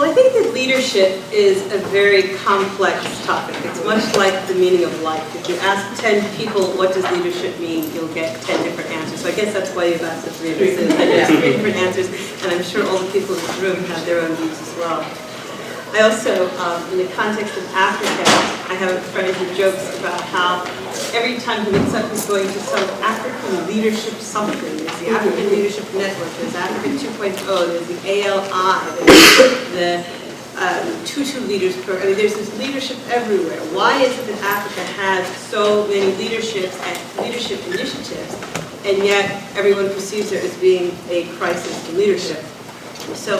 Well, I think that leadership is a very complex topic. It's much like the meaning of life. If you ask 10 people what does leadership mean, you'll get 10 different answers. So I guess that's why you've asked the three of us. There's 3 different answers, and I'm sure all the people in this room have their own views as well. I also, in the context of Africa, I have a friend who jokes about how every time he wakes up he's going to some African leadership something. There's the African Leadership Network, there's African 2.0, there's the ALI, there's the Tutu Leaders Program. I mean, there's this leadership everywhere. Why is it that Africa has so many leaderships and leadership initiatives, and yet everyone perceives there as being a crisis in leadership? So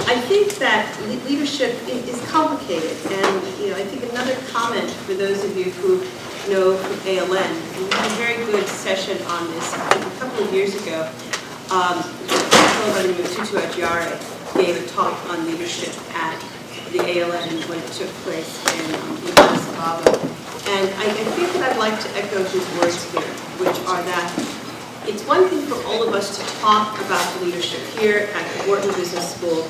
I think that leadership is complicated, and I think another comment for those of you who know from ALN, we had a very good session on this I think a couple of years ago. Tutu Ajiare gave a talk on leadership at the ALN when it took place in Addis Ababa. And I think that I'd like to echo his words here, which are that it's one thing for all of us to talk about leadership here at the Wharton Business School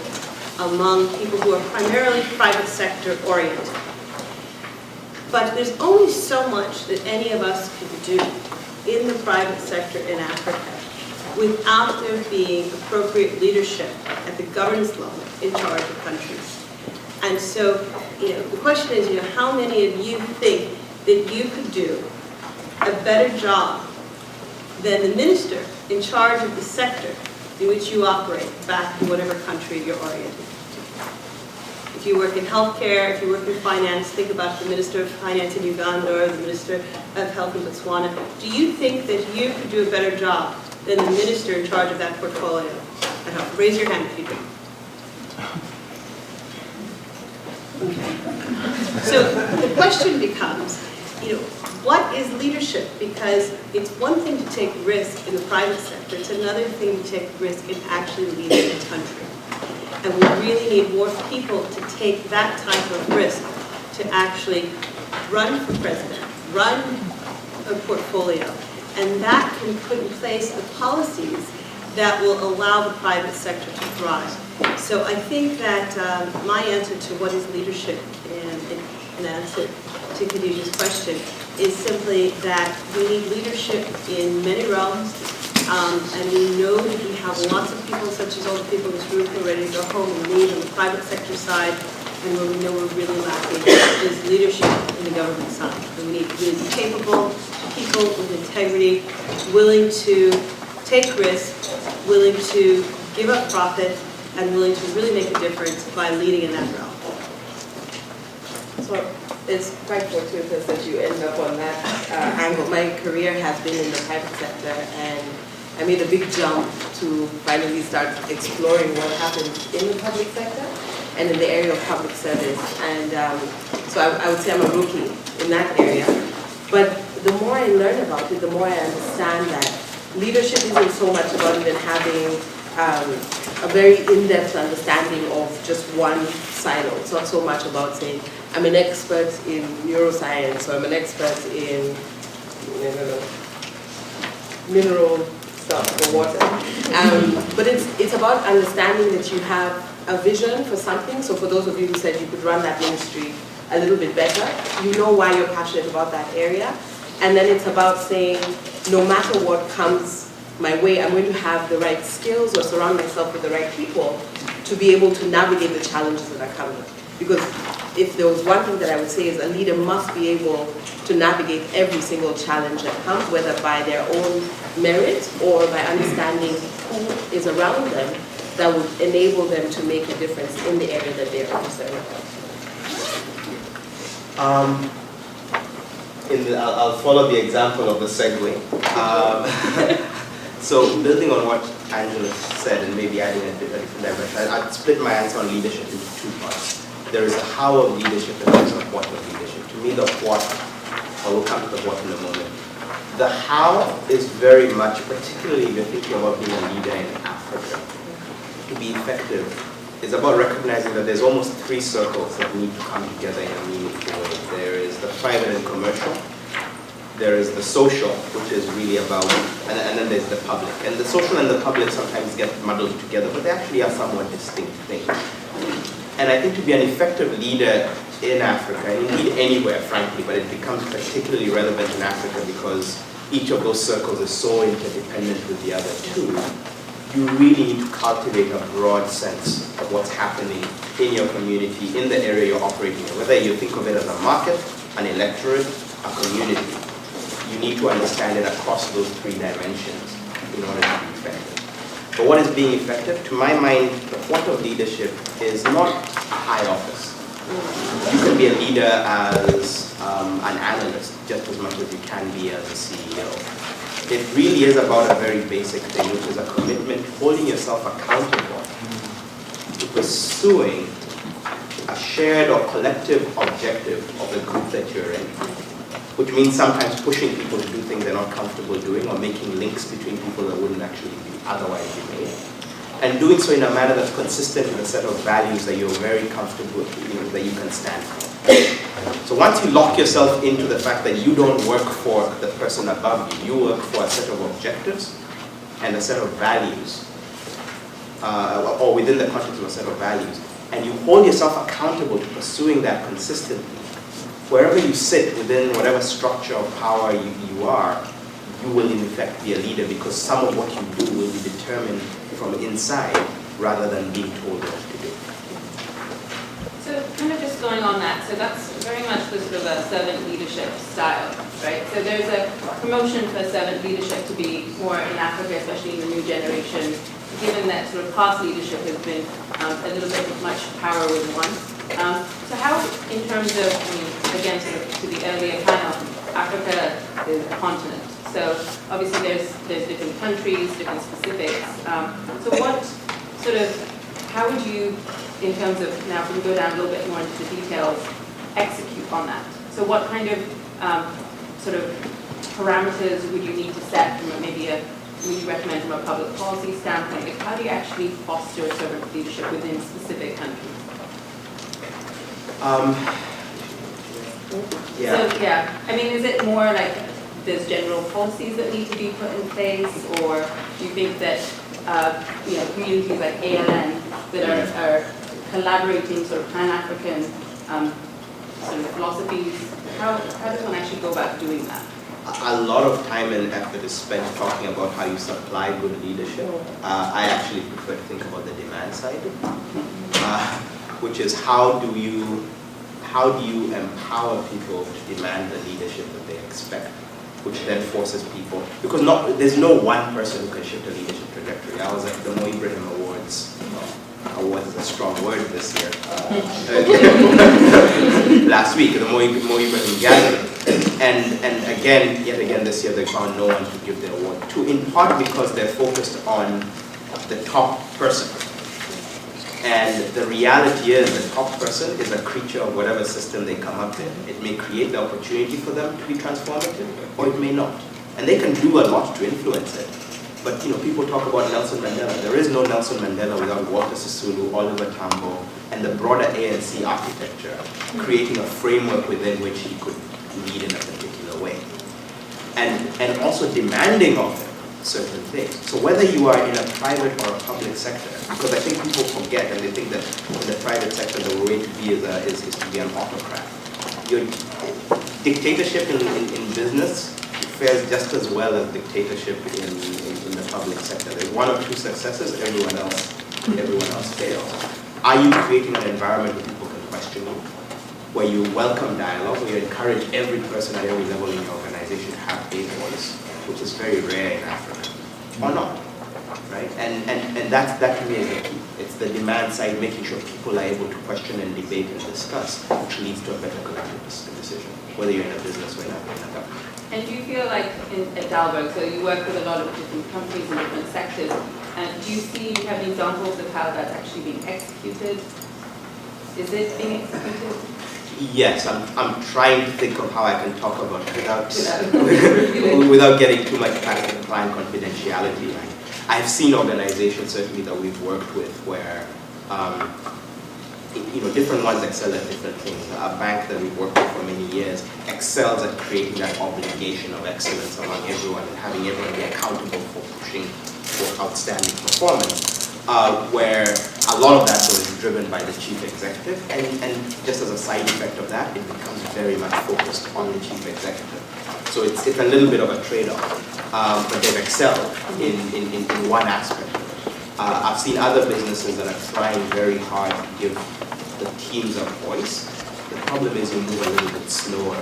among people who are primarily private sector oriented. But there's only so much that any of us can do in the private sector in Africa without there being appropriate leadership at the governance level in charge of countries. And so, the question is, how many of you think that you could do a better job than the minister in charge of the sector in which you operate back in whatever country you're oriented to? If you work in healthcare, if you work in finance, think about the Minister of Finance in Uganda or the Minister of Health in Botswana. Do you think that you could do a better job than the minister in charge of that portfolio at home? Raise your hand if you do. Okay. So the question becomes, what is leadership? Because it's one thing to take risk in the private sector, it's another thing to take risk in actually leading a country. And we really need more people to take that type of risk to actually run for president, run a portfolio, and that can put in place the policies that will allow the private sector to thrive. So I think that my answer to what is leadership in answer to Khadijah's question is simply that we need leadership in many realms, and we know that we have lots of people, such as all the people in this room, who are ready to go home and lead on the private sector side, and where we know we're really lacking is leadership in the government side. And we need really capable people with integrity, willing to take risks, willing to give up profit, and willing to really make a difference by leading in that realm. So it's quite fortuitous that you end up on that angle. My career has been in the private sector, and I made a big jump to finally start exploring what happens in the public sector and in the area of public service. And so I would say I'm a rookie in that area. But the more I learn about it, the more I understand that leadership isn't so much about even having a very in-depth understanding of just one silo. It's not so much about saying, I'm an expert in neuroscience, or I'm an expert in mineral stuff for water. But it's about understanding that you have a vision for something. So for those of you who said you could run that ministry a little bit better, you know why you're passionate about that area. And then it's about saying, no matter what comes my way, I'm going to have the right skills or surround myself with the right people to be able to navigate the challenges that are coming. Because if there was one thing that I would say is a leader must be able to navigate every single challenge that comes, whether by their own merit or by understanding who is around them that would enable them to make a difference in the area that they're concerned about. I'll follow the example of the segue. So building on what Angela said and maybe adding a different dimension, I'd split my answer on leadership into 2 parts. There is the how of leadership and there is the what of leadership. To me, the what, I will come to the what in a moment. The how is very much, particularly if you're thinking about being a leader in Africa, to be effective, is about recognizing that there's almost 3 circles that need to come together in a meaningful way. There is the private and commercial, there is the social, which is really about, and then there's the public. And the social and the public sometimes get muddled together, but they actually are somewhat distinct things. And I think to be an effective leader in Africa, and indeed anywhere, frankly, but it becomes particularly relevant in Africa because each of those circles is so interdependent with the other two, you really need to cultivate a broad sense of what's happening in your community, in the area you're operating in. Whether you think of it as a market, an electorate, a community, you need to understand it across those three dimensions in order to be effective. But what is being effective? To my mind, the point of leadership is not a high office. You can be a leader as an analyst just as much as you can be as a CEO. It really is about a very basic thing, which is a commitment, holding yourself accountable to pursuing a shared or collective objective of the group that you're in, which means sometimes pushing people to do things they're not comfortable doing or making links between people that wouldn't actually be otherwise be made. And doing so in a manner that's consistent with a set of values that you're very comfortable with, that you can stand for. So once you lock yourself into the fact that you don't work for the person above you, you work for a set of objectives and a set of values, or within the context of a set of values, and you hold yourself accountable to pursuing that consistently, wherever you sit within whatever structure of power you are, you will in effect be a leader because some of what you do will be determined from inside rather than being told what to do. So kind of just going on that, so that's very much the sort of a servant leadership style, right? So there's a promotion for servant leadership to be more in Africa, especially in the new generation, given that sort of past leadership has been a little bit much power with one. So how, in terms of, I mean, again, sort of to the earlier panel, Africa is a continent. So obviously there's different countries, different specifics. So what sort of, how would you, in terms of, now if we go down a little bit more into the details, execute on that? So what kind of sort of parameters would you need to set from maybe would you recommend from a public policy standpoint? Like how do you actually foster servant leadership within specific countries? Yeah. So yeah, I mean, is it more like there's general policies that need to be put in place, or do you think that communities like ALN that are collaborating sort of pan-African sort of philosophies, how does one actually go about doing that? A lot of time and effort is spent talking about how you supply good leadership. I actually prefer to think about the demand side, which is how do you empower people to demand the leadership that they expect, which then forces people, because there's no one person who can shift a leadership trajectory. I was at the Mo Ibrahim Awards. Awards is a strong word this year. Last week, the Mo Ibrahim gathering. And yet again this year, they found no one to give the award to, in part because they're focused on the top person. And the reality is the top person is a creature of whatever system they come up with. It may create the opportunity for them to be transformative, or it may not. And they can do a lot to influence it. But people talk about Nelson Mandela. There is no Nelson Mandela without Walter Sisulu, Oliver Tambo, and the broader ANC architecture, creating a framework within which he could lead in a particular way. And also demanding of them certain things. So whether you are in a private or a public sector, because I think people forget and they think that in the private sector the way to be is to be an autocrat. Your dictatorship in business fares just as well as dictatorship in the public sector. There's one or two successes, everyone else fails. Are you creating an environment where people can question you, where you welcome dialogue, where you encourage every person at every level in your organization to have a voice, which is very rare in Africa, or not, right? And that to me is the key. It's the demand side, making sure people are able to question and debate and discuss, which leads to a better collective decision, whether you're in a business or in a government. And do you feel like at Dalberg, so you work with a lot of different companies in different sectors, and do you have any examples of how that's actually being executed? Is it being executed? Yes, I'm trying to think of how I can talk about it without getting too much past the client confidentiality. I've seen organizations certainly that we've worked with where different ones excel at different things. A bank that we've worked with for many years excels at creating that obligation of excellence among everyone and having everyone be accountable for pushing for outstanding performance, where a lot of that goes into driven by the chief executive, and just as a side effect of that, it becomes very much focused on the chief executive. So it's a little bit of a trade-off, but they've excelled in one aspect. I've seen other businesses that are trying very hard to give the teams a voice. The problem is you move a little bit slower.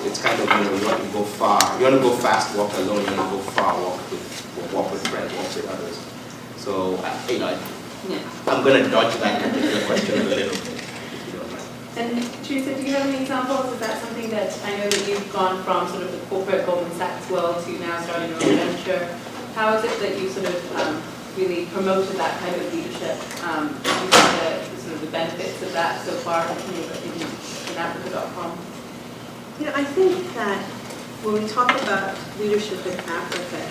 It's kind of, you want to go far. You want to go fast, walk alone. You want to go far, walk with friends, walk with others. So, I'm going to dodge that particular question a little bit. And Teresa, do you have any examples? Is that something that I know that you've gone from sort of the corporate Goldman Sachs world to now starting your own venture? How is it that you sort of really promoted that kind of leadership? You see the sort of the benefits of that so far in Africa.com? I think that when we talk about leadership in Africa,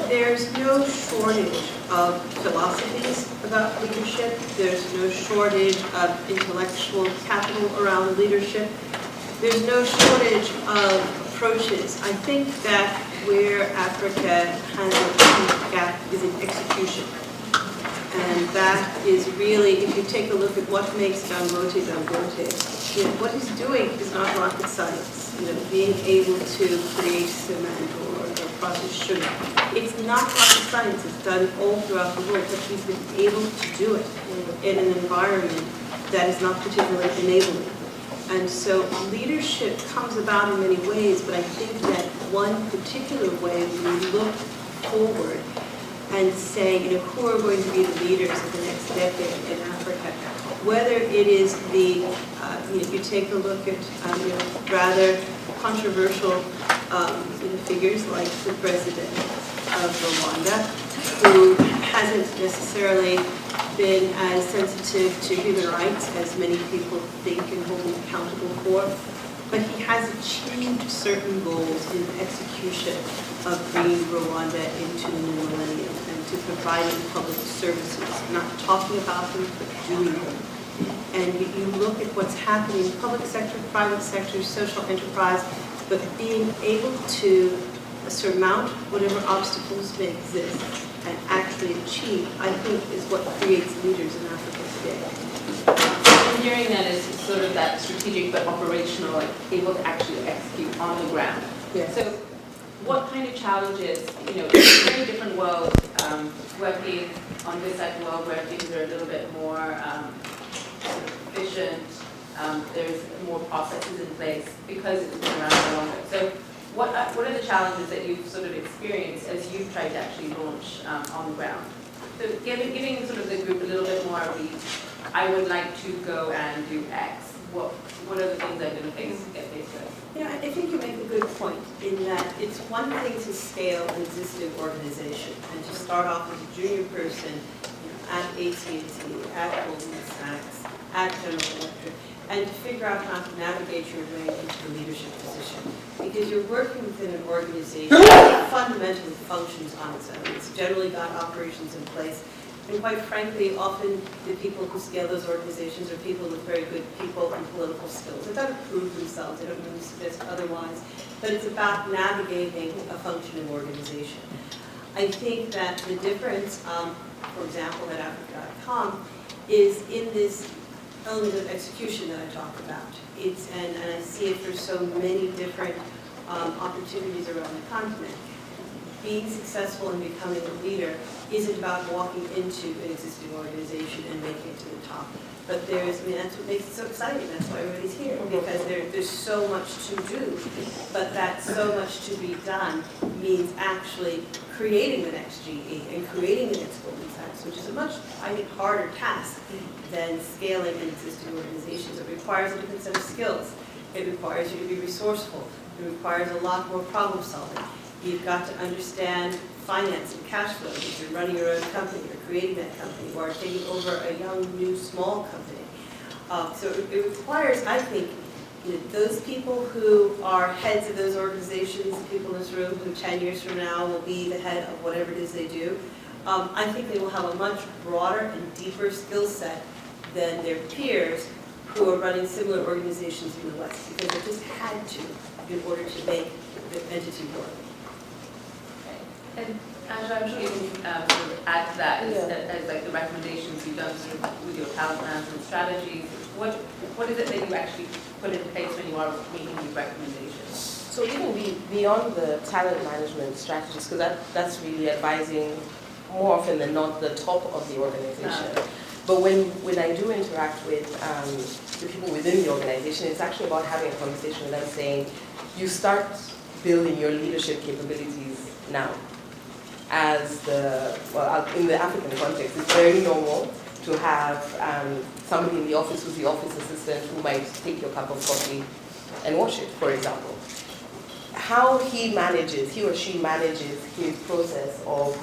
there's no shortage of philosophies about leadership. There's no shortage of intellectual capital around leadership. There's no shortage of approaches. I think that where Africa has a gap is in execution. And that is really, if you take a look at what makes Dangote, what he's doing is not rocket science. Being able to create cement or process sugar. It's not rocket science. It's done all throughout the world, but he's been able to do it in an environment that is not particularly enabling. And so leadership comes about in many ways, but I think that one particular way when we look forward and say, who are going to be the leaders of the next decade in Africa, whether it is the, if you take a look at rather controversial figures like the president of Rwanda, who hasn't necessarily been as sensitive to human rights as many people think and hold him accountable for, but he has achieved certain goals in execution of bringing Rwanda into the new millennium and to providing public services, not talking about them, but doing them. And you look at what's happening in public sector, private sector, social enterprise, but being able to surmount whatever obstacles may exist and actually achieve, I think, is what creates leaders in Africa today. I'm hearing that as sort of that strategic but operational, like able to actually execute on the ground. Yes. So what kind of challenges, it's a very different world, working on this side of the world where things are a little bit more efficient, there's more processes in place because it's been around for longer. So what are the challenges that you've sort of experienced as you've tried to actually launch on the ground? So giving sort of the group a little bit more of the, I would like to go and do X. What are the things they're going to face to get faced with? Yeah, I think you make a good point in that it's one thing to scale an existing organization and to start off as a junior person at AT&T, at Goldman Sachs, at General Electric, and to figure out how to navigate your way into the leadership position. Because you're working within an organization that fundamentally functions on its own. It's generally got operations in place. And quite frankly, often the people who scale those organizations are people with very good people and political skills. They've got to prove themselves. They don't really suggest otherwise. But it's about navigating a functioning organization. I think that the difference, for example, at Africa.com, is in this element of execution that I talked about. And I see it for so many different opportunities around the continent. Being successful and becoming a leader isn't about walking into an existing organization and making it to the top. But that's what makes it so exciting. That's why everybody's here, because there's so much to do. But that so much to be done means actually creating the next GE and creating the next Goldman Sachs, which is a much, I think, harder task than scaling an existing organizations. It requires a different set of skills. It requires you to be resourceful. It requires a lot more problem solving. You've got to understand finance and cash flow. If you're running your own company or creating that company or taking over a young, new, small company. So it requires, I think, those people who are heads of those organizations, the people in this room who 10 years from now will be the head of whatever it is they do, I think they will have a much broader and deeper skill set than their peers who are running similar organizations in the West, because they just had to in order to make the entity work. And Angela, I'm sure you can sort of add to that Yeah. as like the recommendations you've done sort of with your talent management strategies. What is it that you actually put in place when you are making these recommendations? So even beyond the talent management strategies, because that's really advising more often than not the top of the organization. But when I do interact with the people within the organization, it's actually about having a conversation with them saying, you start building your leadership capabilities now. In the African context, it's very normal to have somebody in the office who's the office assistant who might take your cup of coffee and wash it, for example. How he or she manages his process of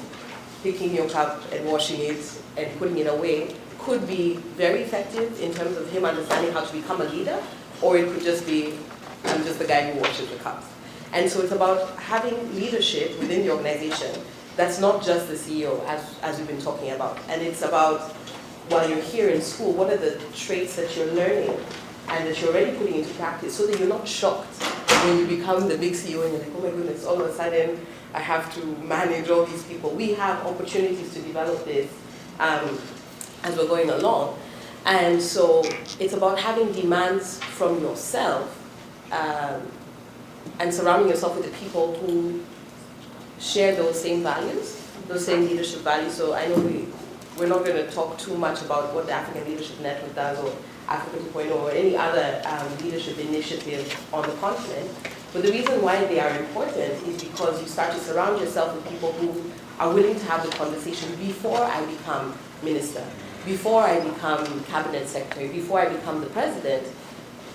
picking your cup and washing it and putting it away could be very effective in terms of him understanding how to become a leader, or it could just be, I'm just the guy who washes the cups. And so it's about having leadership within the organization that's not just the CEO, as we've been talking about. And it's about, while you're here in school, what are the traits that you're learning and that you're already putting into practice so that you're not shocked when you become the big CEO and you're like, oh my goodness, all of a sudden I have to manage all these people. We have opportunities to develop this as we're going along. And so it's about having demands from yourself and surrounding yourself with the people who share those same values, those same leadership values. So I know we're not going to talk too much about what the African Leadership Network does or Africa 2.0 or any other leadership initiative on the continent. But the reason why they are important is because you start to surround yourself with people who are willing to have the conversation before I become minister, before I become cabinet secretary, before I become the president.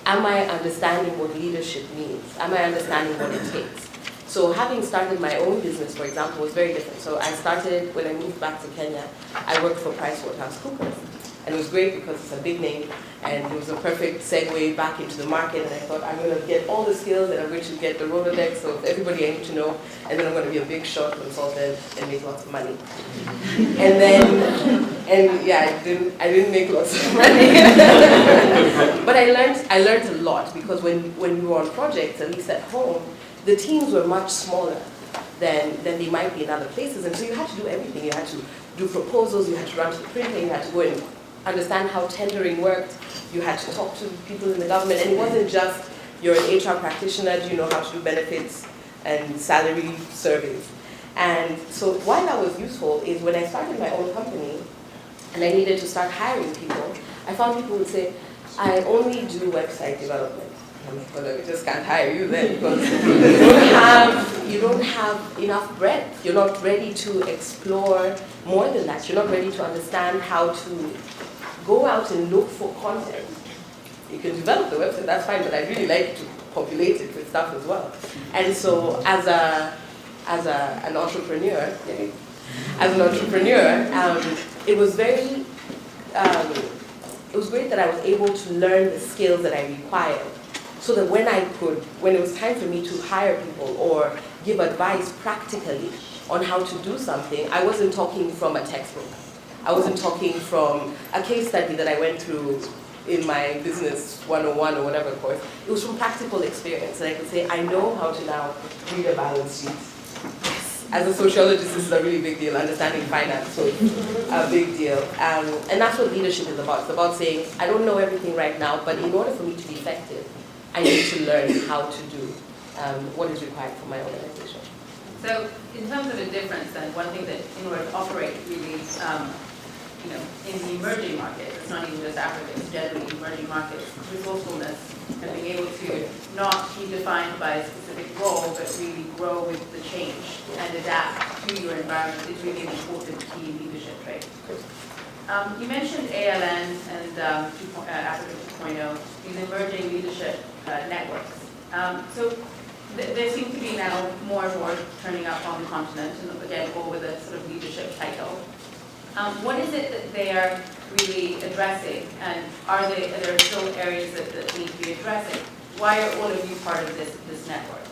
Am I understanding what leadership means? Am I understanding what it takes? So having started my own business, for example, was very different. So I started, when I moved back to Kenya, I worked for PricewaterhouseCoopers. And it was great because it's a big name, and it was a perfect segue back into the market. And I thought, I'm going to get all the skills, and I'm going to get the Rolodex of everybody I need to know, and then I'm going to be a big shot consultant and make lots of money. And yeah, I didn't make lots of money. But I learned a lot, because when we were on projects, at least at home, the teams were much smaller than they might be in other places. And so you had to do everything. You had to do proposals, you had to run to the printer, you had to go and understand how tendering worked, you had to talk to people in the government, and it wasn't just, you're an HR practitioner, do you know how to do benefits and salary surveys? And so why that was useful is when I started my own company, and I needed to start hiring people, I found people would say, I only do website development. I'm like, well, we just can't hire you then, because you don't have enough breadth. You're not ready to explore more than that. You're not ready to understand how to go out and look for content. You can develop the website, that's fine, but I really like to populate it with stuff as well. And so as an entrepreneur, it was very, it was great that I was able to learn the skills that I required, so that when it was time for me to hire people or give advice practically on how to do something, I wasn't talking from a textbook. I wasn't talking from a case study that I went through in my business 101 or whatever course. It was from practical experience. And I could say, I know how to now read a balance sheet. Yes. As a sociologist, this is a really big deal, understanding finance, so it's a big deal. And that's what leadership is about. It's about saying, I don't know everything right now, but in order for me to be effective, I need to learn how to do what is required for my organization. So in terms of a difference, then, one thing that in order to operate really, in the emerging markets, it's not even just Africa, it's generally emerging markets, resourcefulness and being able to not be defined by a specific role, but really grow with the change and adapt to your environment is really an important key leadership trait. You mentioned ALN and Africa 2.0, these emerging leadership networks. So there seem to be now more and more turning up on the continent, and again, all with a sort of leadership title. What is it that they are really addressing, and are there still areas that need to be addressing? Why are all of you part of this network?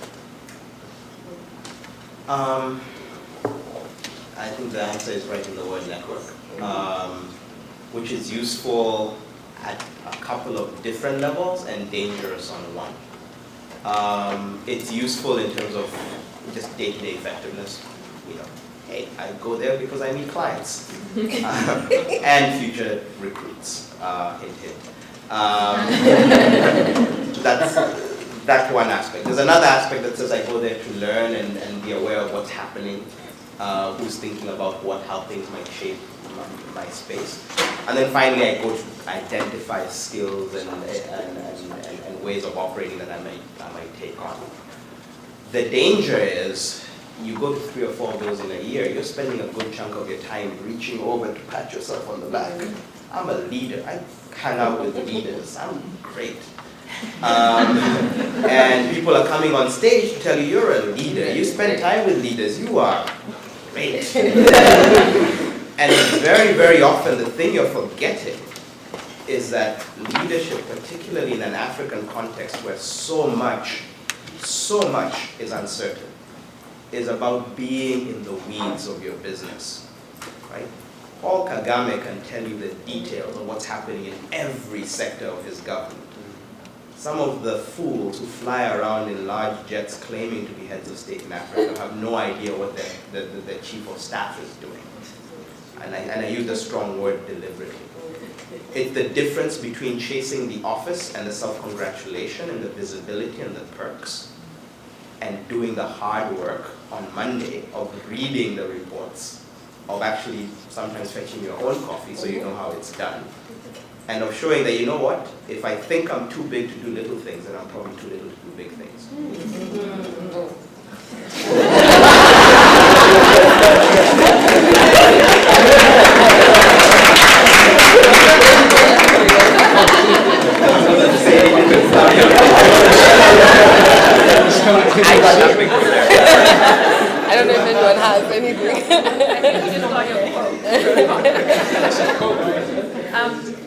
I think the answer is right in the word network, which is useful at a couple of different levels and dangerous on one. It's useful in terms of just day-to-day effectiveness. Hey, I go there because I meet clients and future recruits. Hint, hint. That's one aspect. There's another aspect that says I go there to learn and be aware of what's happening, who's thinking about how things might shape my space. And then finally I go to identify skills and ways of operating that I might take on. The danger is you go to 3 or 4 of those in a year, you're spending a good chunk of your time reaching over to pat yourself on the back. I'm a leader. I hang out with leaders. I'm great. And people are coming on stage to tell you you're a leader. You spend time with leaders. You are great. And very, very often the thing you're forgetting is that leadership, particularly in an African context where so much is uncertain, is about being in the weeds of your business, right? Paul Kagame can tell you the details of what's happening in every sector of his government. Some of the fools who fly around in large jets claiming to be heads of state in Africa have no idea what their chief of staff is doing. And I use the strong word deliberately. It's the difference between chasing the office and the self-congratulation and the visibility and the perks, and doing the hard work on Monday of reading the reports, of actually sometimes fetching your own coffee so you know how it's done, and of showing that, you know what, if I think I'm too big to do little things, then I'm probably too little to do big things. I don't know if anyone has anything.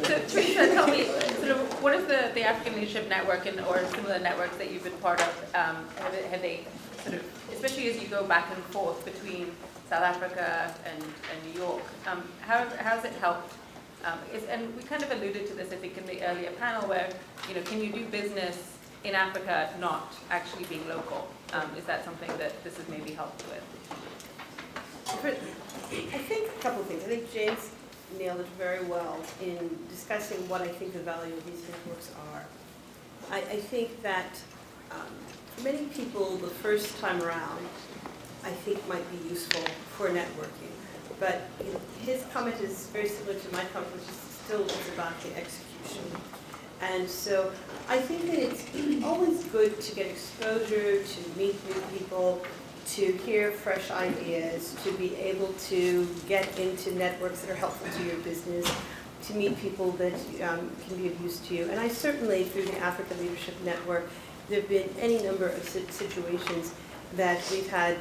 So Teresa, tell me, sort of, what is the African Leadership Network or similar networks that you've been part of? Have they sort of, especially as you go back and forth between South Africa and New York, how has it helped? And we kind of alluded to this, I think, in the earlier panel, where, can you do business in Africa not actually being local? Is that something that this has maybe helped with? I think a couple of things. I think James nailed it very well in discussing what I think the value of these networks are. I think that many people the first time around, I think, might be useful for networking. But his comment is very similar to my comment, which is still it's about the execution. And so I think that it's always good to get exposure, to meet new people, to hear fresh ideas, to be able to get into networks that are helpful to your business, to meet people that can be of use to you. And I certainly, through the Africa Leadership Network, there have been any number of situations that we've had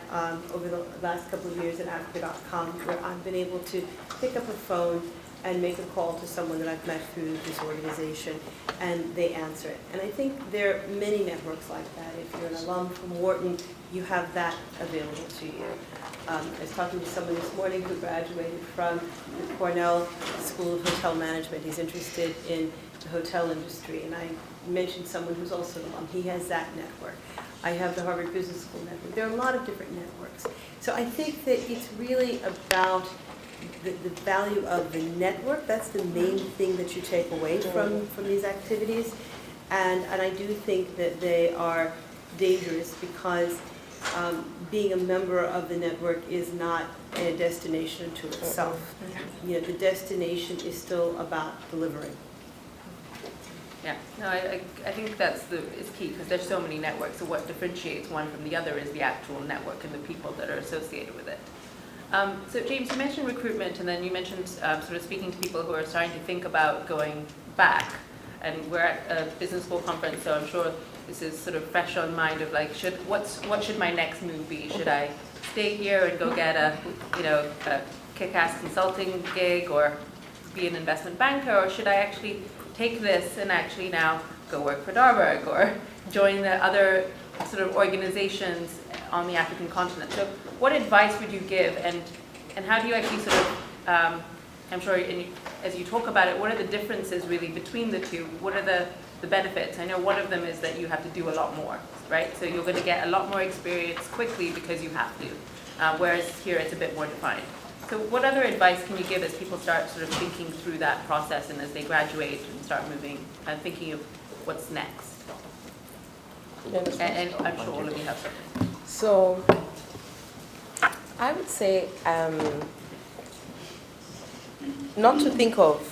over the last couple of years at Africa.com where I've been able to pick up a phone and make a call to someone that I've met through this organization, and they answer it. And I think there are many networks like that. If you're an alum from Wharton, you have that available to you. I was talking to someone this morning who graduated from the Cornell School of Hotel Management. He's interested in the hotel industry, and I mentioned someone who's also an alum. He has that network. I have the Harvard Business School network. There are a lot of different networks. So I think that it's really about the value of the network. That's the main thing that you take away from these activities. And I do think that they are dangerous because being a member of the network is not a destination to itself. The destination is still about delivering. Yeah, no, I think that's is key, because there's so many networks. So what differentiates one from the other is the actual network and the people that are associated with it. So James, you mentioned recruitment, and then you mentioned sort of speaking to people who are starting to think about going back. And we're at a business school conference, so I'm sure this is sort of fresh on mind of like, what should my next move be? Should I stay here and go get a kick-ass consulting gig or be an investment banker, or should I actually take this and actually now go work for Darburg or join the other sort of organizations on the African continent? So what advice would you give, and how do you actually sort of, I'm sure as you talk about it, what are the differences really between the two? What are the benefits? I know one of them is that you have to do a lot more, right? So you're going to get a lot more experience quickly because you have to. whereas here it's a bit more defined. So what other advice can you give as people start sort of thinking through that process and as they graduate and start moving and thinking of what's next? And I'm sure all of you have something. So I would say not to think of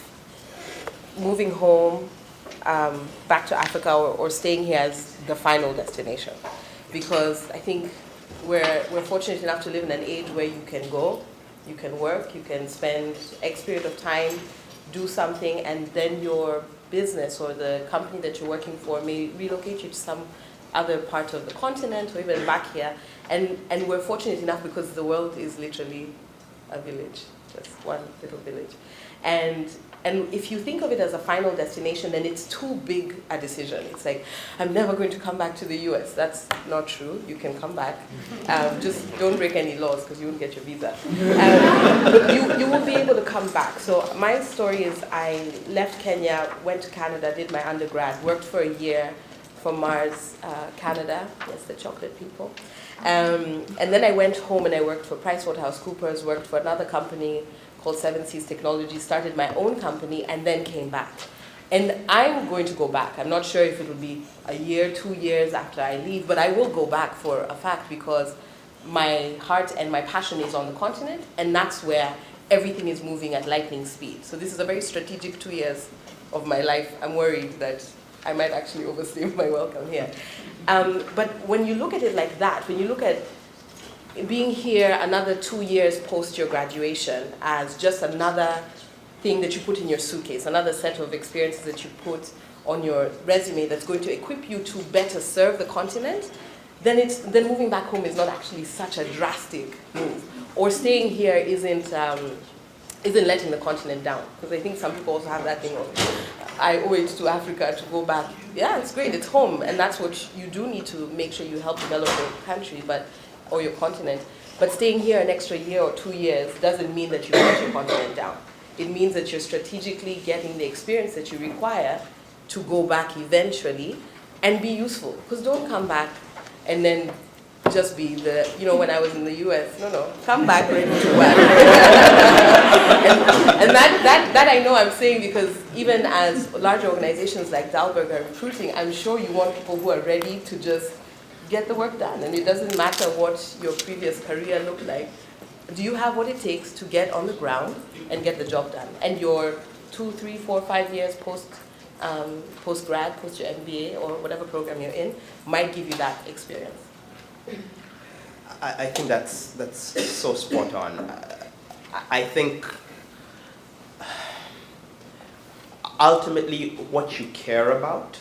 moving home back to Africa or staying here as the final destination, because I think we're fortunate enough to live in an age where you can go, you can work, you can spend X period of time, do something, and then your business or the company that you're working for may relocate you to some other part of the continent or even back here. And we're fortunate enough because the world is literally a village, just one little village. And if you think of it as a final destination, then it's too big a decision. It's like, I'm never going to come back to the US. That's not true. You can come back. Just don't break any laws because you won't get your visa. But you will be able to come back. So my story is I left Kenya, went to Canada, did my undergrad, worked for a year for Mars, Canada. Yes, the chocolate people. And then I went home and I worked for PricewaterhouseCoopers, worked for another company called 7 Seas Technology, started my own company, and then came back. And I'm going to go back. I'm not sure if it will be a year, 2 years after I leave, but I will go back for a fact because my heart and my passion is on the continent, and that's where everything is moving at lightning speed. So this is a very strategic 2 years of my life. I'm worried that I might actually overstay my welcome here. But when you look at it like that, when you look at being here another 2 years post your graduation as just another thing that you put in your suitcase, another set of experiences that you put on your resume that's going to equip you to better serve the continent, then moving back home is not actually such a drastic move. Or staying here isn't letting the continent down. Because I think some people also have that thing of, I owe it to Africa to go back. Yeah, it's great, it's home, and that's what you do need to make sure you help develop your country, or your continent. But staying here an extra year or 2 years doesn't mean that you let your continent down. It means that you're strategically getting the experience that you require to go back eventually and be useful. Because don't come back and then just be when I was in the US, no, come back ready to work. and that I know I'm saying because even as large organizations like Dalberg are recruiting, I'm sure you want people who are ready to just get the work done. And it doesn't matter what your previous career looked like. Do you have what it takes to get on the ground and get the job done? And your 2, 3, 4, 5 years post-grad, post your MBA or whatever program you're in, might give you that experience. I think that's so spot on. I think ultimately what you care about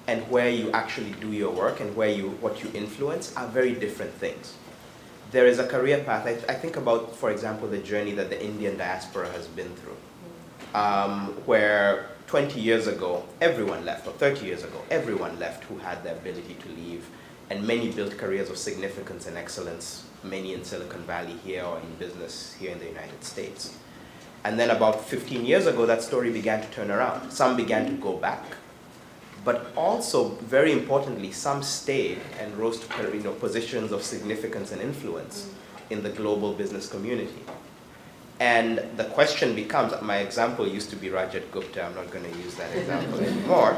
and where you actually do your work and what you influence are very different things. There is a career path. I think about, for example, the journey that the Indian diaspora has been through, where 20 years ago everyone left, or 30 years ago everyone left who had the ability to leave, and many built careers of significance and excellence, many in Silicon Valley here or in business here in the United States. And then about 15 years ago, that story began to turn around. Some began to go back, but also, very importantly, some stayed and rose to positions of significance and influence in the global business community. And the question becomes, my example used to be Rajat Gupta, I'm not going to use that example anymore.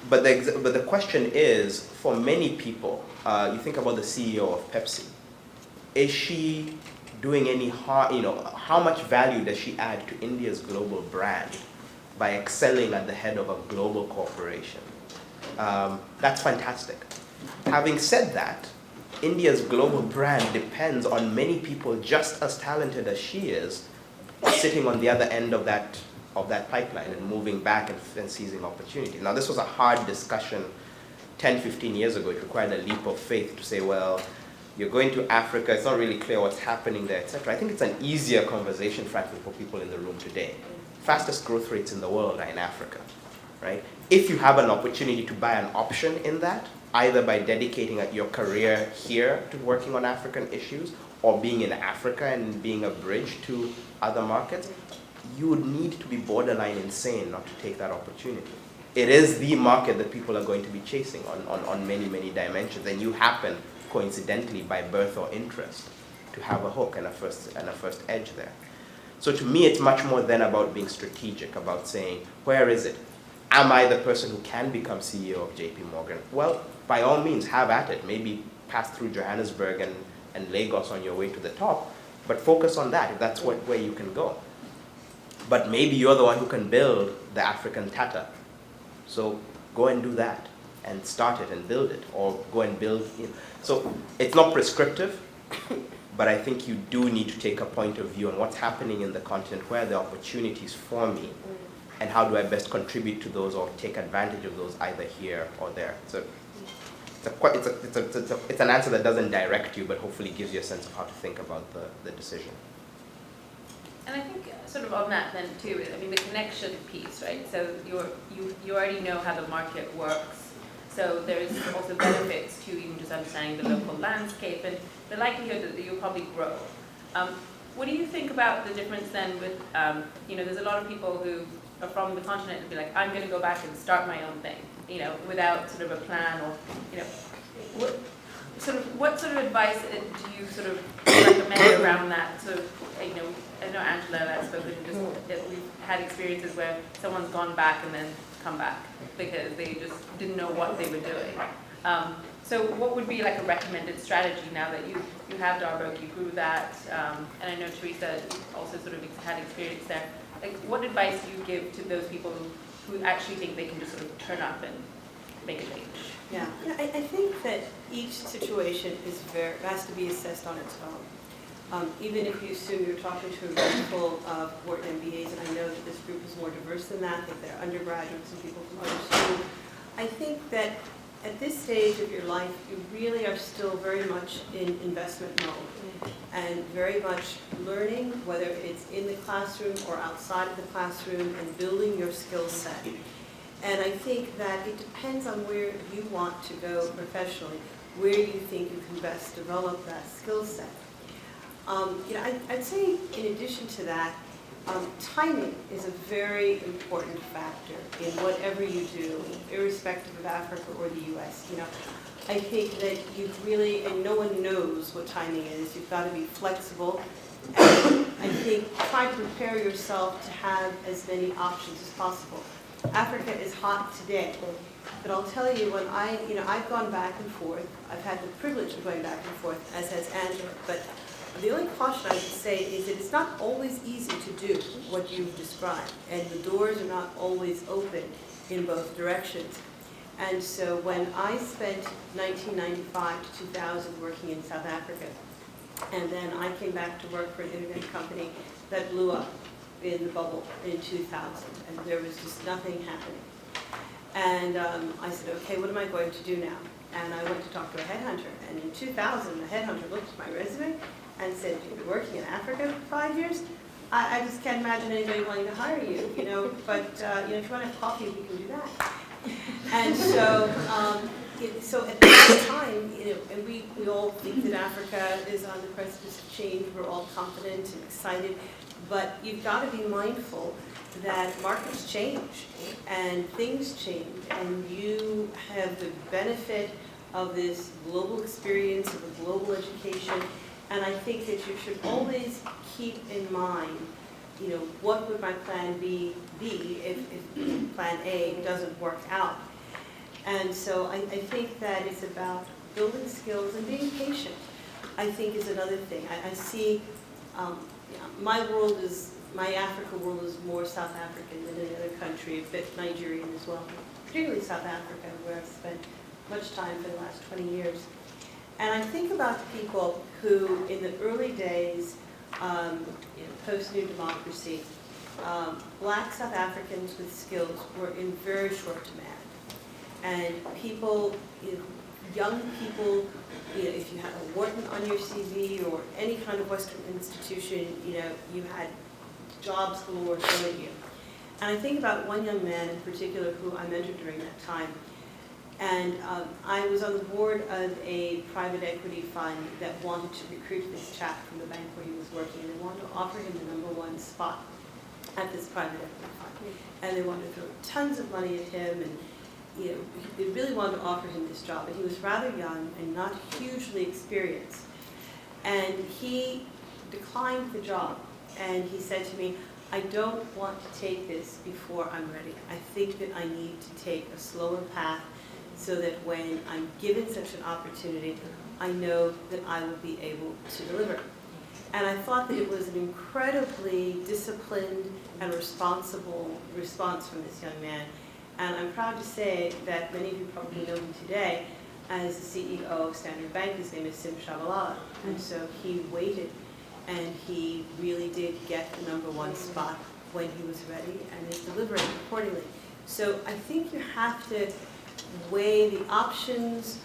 But the question is, for many people, you think about the CEO of Pepsi, is she doing any harm, how much value does she add to India's global brand by excelling at the head of a global corporation? That's fantastic. Having said that, India's global brand depends on many people just as talented as she is, sitting on the other end of that pipeline and moving back and seizing opportunity. Now, this was a hard discussion 10, 15 years ago. It required a leap of faith to say, well, you're going to Africa, it's not really clear what's happening there, etc. I think it's an easier conversation, frankly, for people in the room today. Fastest growth rates in the world are in Africa, right? If you have an opportunity to buy an option in that, either by dedicating your career here to working on African issues or being in Africa and being a bridge to other markets, you would need to be borderline insane not to take that opportunity. It is the market that people are going to be chasing on many, many dimensions, and you happen, coincidentally, by birth or interest, to have a hook and a first edge there. So to me, it's much more then about being strategic, about saying, where is it? Am I the person who can become CEO of JP Morgan? Well, by all means, have at it. Maybe pass through Johannesburg and Lagos on your way to the top, but focus on that if that's where you can go. But maybe you're the one who can build the African Tata. So go and do that and start it and build it, or go and build. So it's not prescriptive, but I think you do need to take a point of view on what's happening in the continent, where are the opportunities for me, and how do I best contribute to those or take advantage of those either here or there. So it's an answer that doesn't direct you, but hopefully gives you a sense of how to think about the decision. And I think sort of on that then too, I mean the connection piece, right? So you already know how the market works. So there's also benefits to even just understanding the local landscape and the likelihood that you'll probably grow. What do you think about the difference then with, there's a lot of people who are from the continent and be like, I'm going to go back and start my own thing, without sort of a plan or, what sort of advice do you sort of recommend around that? So, I know Angela and I've spoken, we've had experiences where someone's gone back and then come back because they just didn't know what they were doing. So what would be like a recommended strategy now that you have Darboke, you grew that, and I know Teresa also sort of had experience there. Like, what advice do you give to those people who actually think they can just sort of turn up and make a change? Yeah, I think that each situation has to be assessed on its own. Even if you assume you're talking to a group full of Wharton MBAs, and I know that this group is more diverse than that, that they're undergraduates and people from other schools, I think that at this stage of your life, you really are still very much in investment mode and very much learning, whether it's in the classroom or outside of the classroom, and building your skill set. And I think that it depends on where you want to go professionally, where you think you can best develop that skill set. I'd say in addition to that, timing is a very important factor in whatever you do, irrespective of Africa or the U.S. I think that you've really, and no one knows what timing is, you've got to be flexible. And I think try to prepare yourself to have as many options as possible. Africa is hot today, but I'll tell you, when I've gone back and forth, I've had the privilege of going back and forth, as has Angela, but the only caution I would say is that it's not always easy to do what you've described, and the doors are not always open in both directions. And so when I spent 1995 to 2000 working in South Africa, and then I came back to work for an internet company that blew up in the bubble in 2000, and there was just nothing happening. And I said, okay, what am I going to do now? And I went to talk to a headhunter, and in 2000, the headhunter looked at my resume and said, you've been working in Africa for 5 years? I just can't imagine anybody wanting to hire you, but if you want to have coffee, we can do that. And so at that time, and we all think that Africa is on the precipice of change. We're all confident and excited, but you've got to be mindful that markets change and things change, and you have the benefit of this global experience, of a global education, and I think that you should always keep in mind, what would my plan B be if plan A doesn't work out. And so I think that it's about building skills and being patient, I think, is another thing. I see my Africa world is more South African than any other country, a bit Nigerian as well, particularly South Africa, where I've spent much time for the last 20 years. And I think about the people who, in the early days, post-new democracy, black South Africans with skills were in very short demand. And people, young people, if you had a Wharton on your CV or any kind of Western institution, you had jobs galore thrown at you. And I think about one young man in particular who I mentored during that time. And I was on the board of a private equity fund that wanted to recruit this chap from the bank where he was working, and they wanted to offer him the #1 spot at this private equity fund. And they wanted to throw tons of money at him, and they really wanted to offer him this job. And he was rather young and not hugely experienced. And he declined the job, and he said to me, I don't want to take this before I'm ready. I think that I need to take a slower path so that when I'm given such an opportunity, I know that I will be able to deliver. And I thought that it was an incredibly disciplined and responsible response from this young man. And I'm proud to say that many of you probably know him today as the CEO of Standard Bank. His name is Sim Shabalala. And so he waited, and he really did get the #1 spot when he was ready, and is delivering accordingly. So I think you have to weigh the options,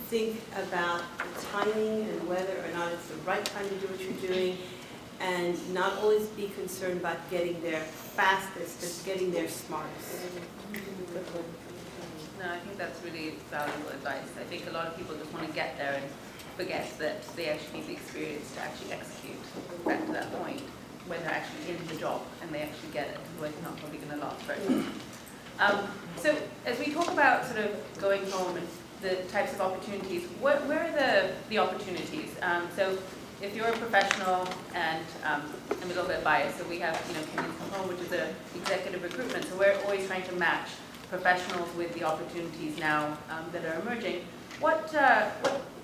think about the timing and whether or not it's the right time to do what you're doing, and not always be concerned about getting there fastest, just getting there smartest. No, I think that's really valuable advice. I think a lot of people just want to get there and forget that they actually need the experience to actually execute back to that point when they're actually in the job and they actually get it. Otherwise, it's not probably going to last very long. So as we talk about sort of going home and the types of opportunities, where are the opportunities? So if you're a professional, and I'm a little bit biased, so we have, Kenyans Come Home, which is an executive recruitment, so we're always trying to match professionals with the opportunities now that are emerging.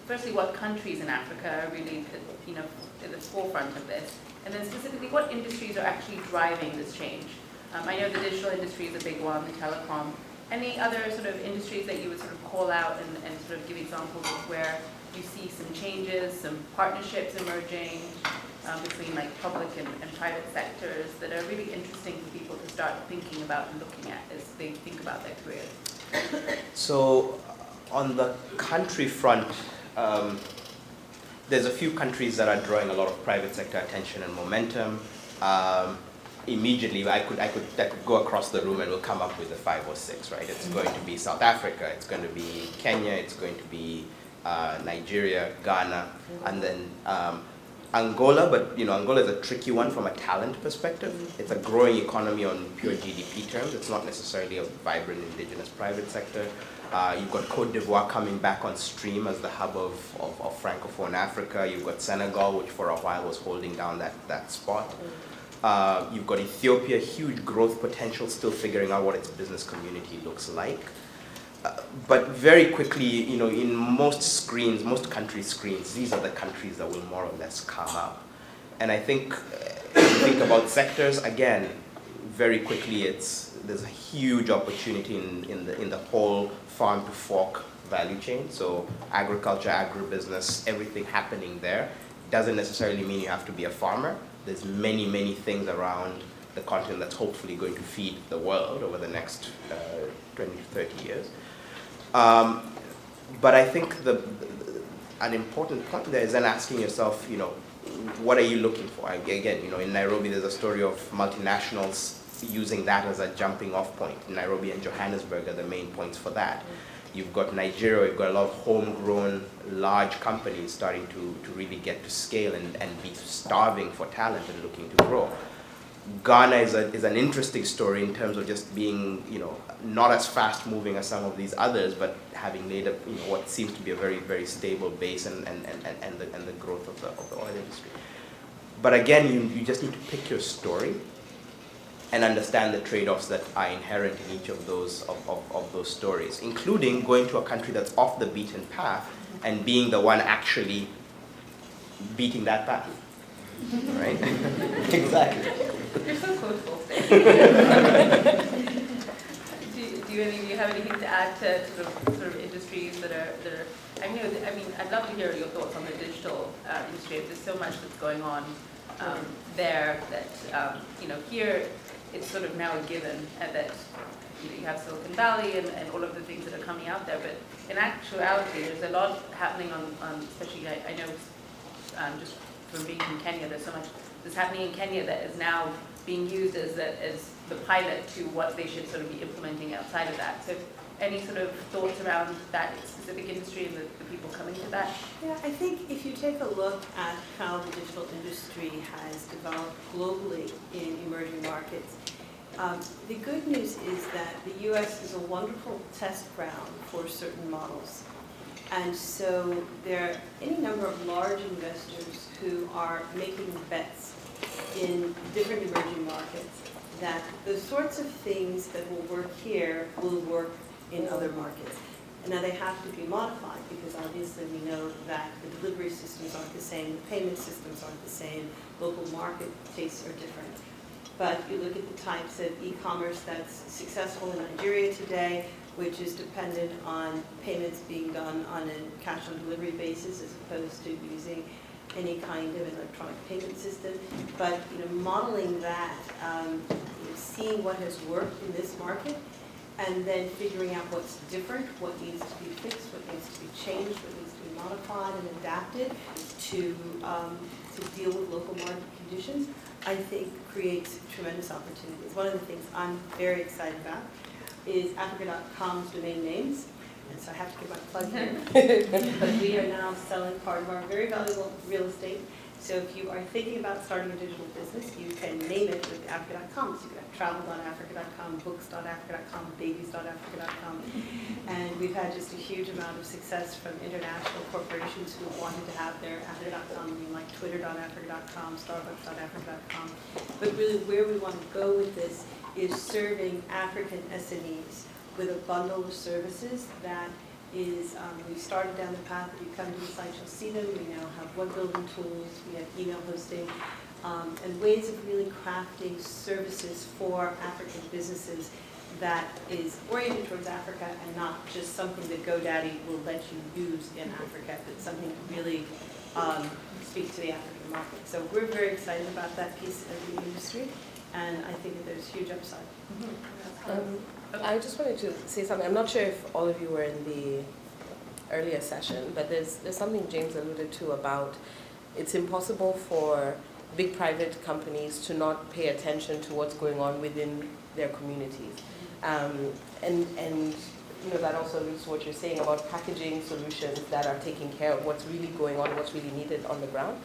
Firstly, what countries in Africa are really, at the forefront of this? And then specifically, what industries are actually driving this change? I know the digital industry is a big one, the telecom. Any other sort of industries that you would sort of call out and sort of give examples of where you see some changes, some partnerships emerging between like public and private sectors that are really interesting for people to start thinking about and looking at as they think about their careers? So on the country front, there's a few countries that are drawing a lot of private sector attention and momentum. Immediately, I could go across the room and we'll come up with the 5 or 6, right? It's going to be South Africa, it's going to be Kenya, it's going to be Nigeria, Ghana, and then Angola. But Angola is a tricky one from a talent perspective. It's a growing economy on pure GDP terms. It's not necessarily a vibrant indigenous private sector. You've got Cote d'Ivoire coming back on stream as the hub of Francophone Africa. You've got Senegal, which for a while was holding down that spot. You've got Ethiopia, huge growth potential, still figuring out what its business community looks like. But very quickly, in most country screens, these are the countries that will more or less come up. And I think, if you think about sectors, again, very quickly, there's a huge opportunity in the whole farm to fork value chain. So agriculture, agribusiness, everything happening there. Doesn't necessarily mean you have to be a farmer. There's many, many things around the continent that's hopefully going to feed the world over the next 20 to 30 years. But I think an important point there is then asking yourself, what are you looking for? Again, in Nairobi, there's a story of multinationals using that as a jumping off point. Nairobi and Johannesburg are the main points for that. You've got Nigeria, you've got a lot of homegrown large companies starting to really get to scale and be starving for talent and looking to grow. Ghana is an interesting story in terms of just being, not as fast moving as some of these others, but having laid up, what seems to be a very, very stable base and the growth of the oil industry. But again, you just need to pick your story and understand the trade-offs that are inherent in each of those stories, including going to a country that's off the beaten path and being the one actually beating that path. Right? Exactly. You're so quotable. Do you have anything to add to sort of industries that are? I'd love to hear your thoughts on the digital industry. There's so much that's going on there that here it's sort of now a given that you have Silicon Valley and all of the things that are coming out there. But in actuality, there's a lot happening on especially I know just from being in Kenya, there's so much that's happening in Kenya that is now being used as the pilot to what they should sort of be implementing outside of that. So any sort of thoughts around that specific industry and the people coming to that? Yeah, I think if you take a look at how the digital industry has developed globally in emerging markets, the good news is that the U.S. is a wonderful test ground for certain models. And so there are any number of large investors who are making bets in different emerging markets that the sorts of things that will work here will work in other markets. And now they have to be modified because obviously we know that the delivery systems aren't the same, the payment systems aren't the same, local market tastes are different. But you look at the types of e-commerce that's successful in Nigeria today, which is dependent on payments being done on a cash on delivery basis as opposed to using any kind of electronic payment system. But modeling that, seeing what has worked in this market, and then figuring out what's different, what needs to be fixed, what needs to be changed, what needs to be modified and adapted to deal with local market conditions, I think creates tremendous opportunities. One of the things I'm very excited about is Africa.com's domain names. And so I have to give my plug here. But we are now selling part of our very valuable real estate. So if you are thinking about starting a digital business, you can name it with Africa.com. So you can have travel.africa.com, books.africa.com, babies.africa.com. And we've had just a huge amount of success from international corporations who wanted to have their Africa.com, like twitter.africa.com, starbucks.africa.com. But really where we want to go with this is serving African SMEs with a bundle of services that is, we started down the path. If you come to the site, you'll see them. We now have web building tools, we have email hosting, and ways of really crafting services for African businesses that is oriented towards Africa and not just something that GoDaddy will let you use in Africa, but something to really speak to the African market. So we're very excited about that piece of the industry, and I think that there's huge upside. I just wanted to say something. I'm not sure if all of you were in the earlier session, but there's something James alluded to about it's impossible for big private companies to not pay attention to what's going on within their communities. And that also alludes to what you're saying about packaging solutions that are taking care of what's really going on, what's really needed on the ground.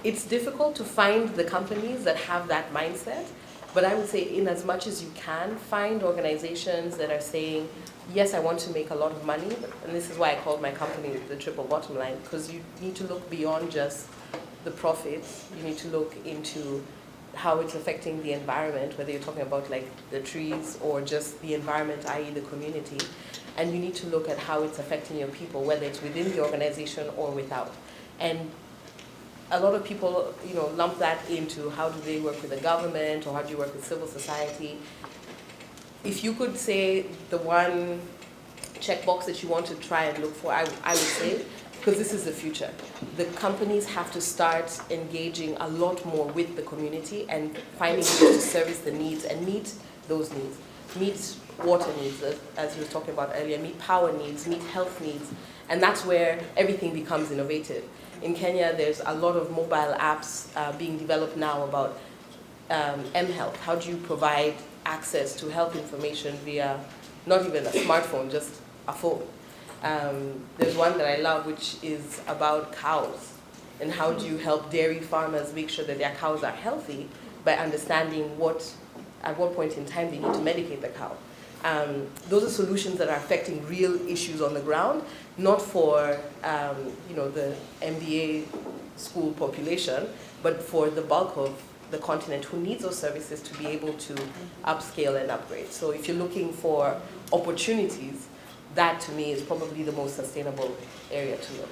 It's difficult to find the companies that have that mindset. But I would say in as much as you can, find organizations that are saying, yes, I want to make a lot of money, and this is why I called my company the triple bottom line, because you need to look beyond just the profits. You need to look into how it's affecting the environment, whether you're talking about like the trees or just the environment, i.e. the community. And you need to look at how it's affecting your people, whether it's within the organization or without. And a lot of people, lump that into how do they work with the government or how do you work with civil society. If you could say the one checkbox that you want to try and look for, I would say, because this is the future. The companies have to start engaging a lot more with the community and finding ways to service the needs and meet those needs. Meet water needs, as you were talking about earlier, meet power needs, meet health needs, and that's where everything becomes innovative. In Kenya, there's a lot of mobile apps being developed now about mHealth. How do you provide access to health information via not even a smartphone, just a phone? There's one that I love, which is about cows. And how do you help dairy farmers make sure that their cows are healthy by understanding at what point in time they need to medicate the cow. Those are solutions that are affecting real issues on the ground, not for the MBA school population, but for the bulk of the continent who needs those services to be able to upscale and upgrade. So if you're looking for opportunities, that to me is probably the most sustainable area to look.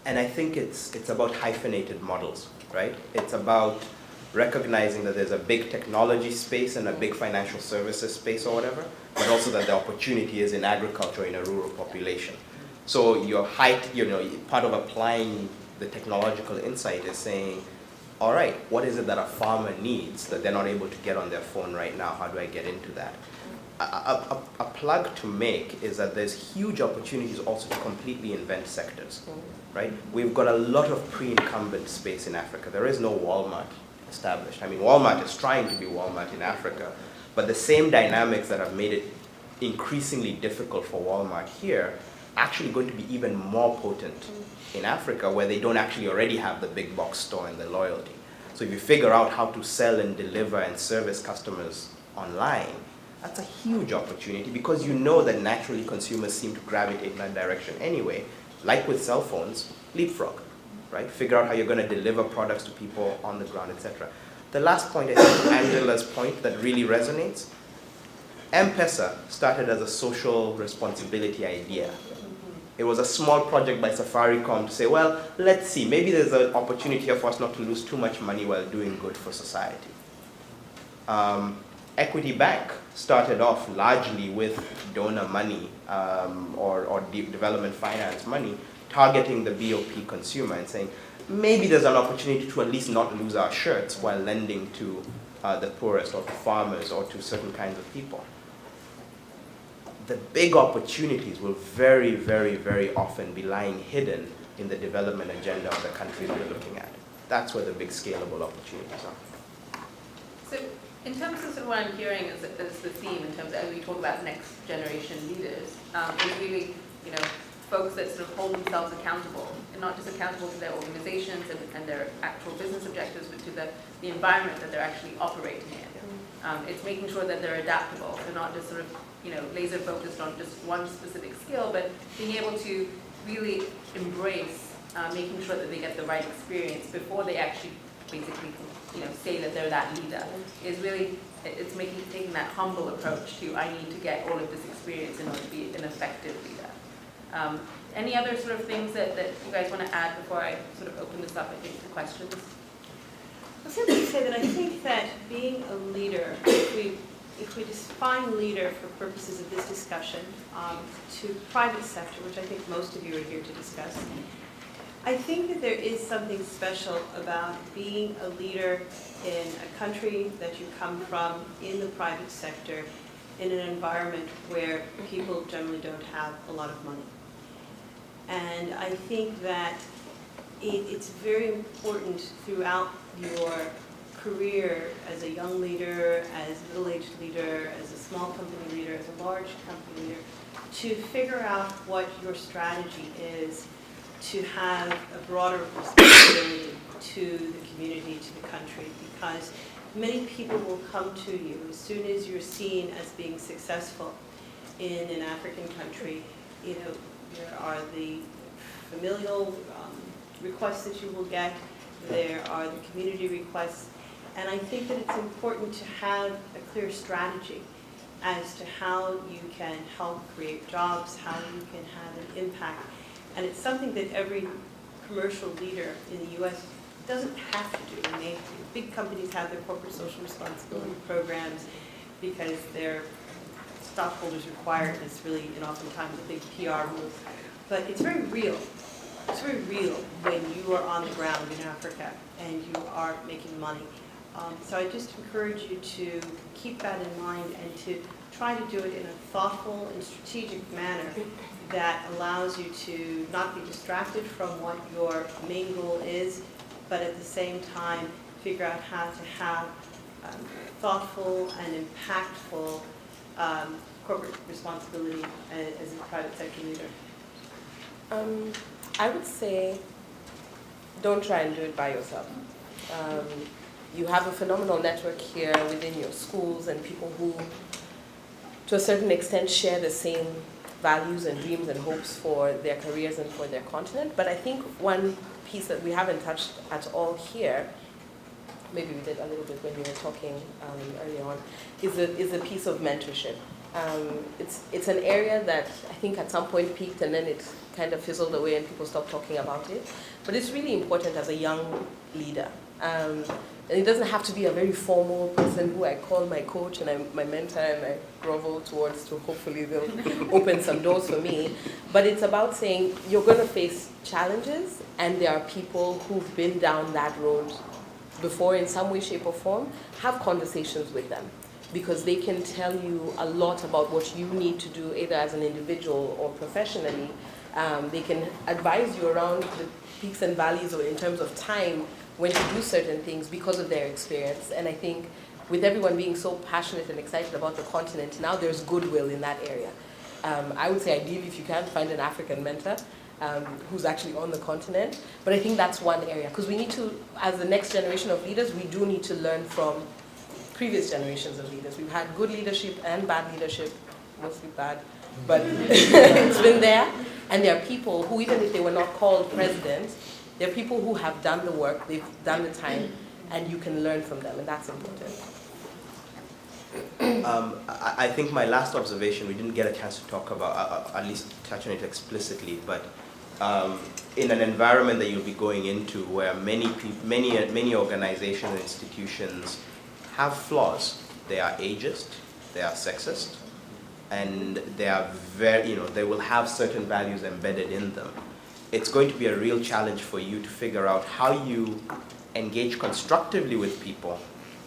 And I think it's about hyphenated models, right? It's about recognizing that there's a big technology space and a big financial services space or whatever, but also that the opportunity is in agriculture in a rural population. So your part of applying the technological insight is saying, all right, what is it that a farmer needs that they're not able to get on their phone right now? How do I get into that? A plug to make is that there's huge opportunities also to completely invent sectors, right? We've got a lot of pre-incumbent space in Africa. There is no Walmart established. I mean, Walmart is trying to be Walmart in Africa, but the same dynamics that have made it increasingly difficult for Walmart here actually going to be even more potent in Africa, where they don't actually already have the big box store and the loyalty. So if you figure out how to sell and deliver and service customers online, that's a huge opportunity, because you know that naturally consumers seem to gravitate in that direction anyway. like with cell phones, leapfrog, right? Figure out how you're going to deliver products to people on the ground, etc. The last point, I think, Angela's point that really resonates, M-Pesa started as a social responsibility idea. It was a small project by Safaricom to say, well, let's see, maybe there's an opportunity here for us not to lose too much money while doing good for society. Equity Bank started off largely with donor money or development finance money, targeting the BOP consumer and saying, maybe there's an opportunity to at least not lose our shirts while lending to the poorest or to farmers or to certain kinds of people. The big opportunities will very, very, very often be lying hidden in the development agenda of the countries we're looking at. That's where the big scalable opportunities are. So in terms of sort of what I'm hearing as the theme in terms of as we talk about next generation leaders, is really, folks that sort of hold themselves accountable, and not just accountable to their organizations and their actual business objectives, but to the environment that they're actually operating in. It's making sure that they're adaptable. They're not just sort of laser focused on just one specific skill, but being able to really embrace making sure that they get the right experience before they actually basically say that they're that leader. Is really, it's taking that humble approach to, I need to get all of this experience in order to be an effective leader. Any other sort of things that you guys want to add before I sort of open this up, I think, to questions? I'll simply say that I think that being a leader, if we define leader for purposes of this discussion to private sector, which I think most of you are here to discuss, I think that there is something special about being a leader in a country that you come from, in the private sector, in an environment where people generally don't have a lot of money. And I think that it's very important throughout your career as a young leader, as a middle-aged leader, as a small company leader, as a large company leader, to figure out what your strategy is to have a broader responsibility to the community, to the country, because many people will come to you as soon as you're seen as being successful in an African country. There are the familial requests that you will get, there are the community requests, and I think that it's important to have a clear strategy as to how you can help create jobs, how you can have an impact. And it's something that every commercial leader in the U.S. doesn't have to do. Big companies have their corporate social responsibility programs because their stockholders require it. It's really, oftentimes a big PR move. But it's very real. It's very real when you are on the ground in Africa and you are making money. So I just encourage you to keep that in mind and to try to do it in a thoughtful and strategic manner that allows you to not be distracted from what your main goal is, but at the same time figure out how to have thoughtful and impactful corporate responsibility as a private sector leader. I would say don't try and do it by yourself. You have a phenomenal network here within your schools and people who, to a certain extent, share the same values and dreams and hopes for their careers and for their continent. But I think one piece that we haven't touched at all here, maybe we did a little bit when we were talking earlier on, is a piece of mentorship. It's an area that I think at some point peaked and then it kind of fizzled away and people stopped talking about it. But it's really important as a young leader. And it doesn't have to be a very formal person who I call my coach and my mentor and I grovel towards to hopefully they'll open some doors for me. But it's about saying you're going to face challenges and there are people who've been down that road before in some way, shape or form. Have conversations with them because they can tell you a lot about what you need to do either as an individual or professionally. They can advise you around the peaks and valleys or in terms of time when to do certain things because of their experience. And I think with everyone being so passionate and excited about the continent, now there's goodwill in that area. I would say ideally if you can find an African mentor who's actually on the continent. But I think that's one area because we need to, as the next generation of leaders, we do need to learn from previous generations of leaders. We've had good leadership and bad leadership, mostly bad, but it's been there. And there are people who, even if they were not called president, there are people who have done the work, they've done the time, and you can learn from them, and that's important. I think my last observation, we didn't get a chance to talk about, at least touch on it explicitly, but in an environment that you'll be going into where many organizations and institutions have flaws. They are ageist, they are sexist, and they are they will have certain values embedded in them. It's going to be a real challenge for you to figure out how you engage constructively with people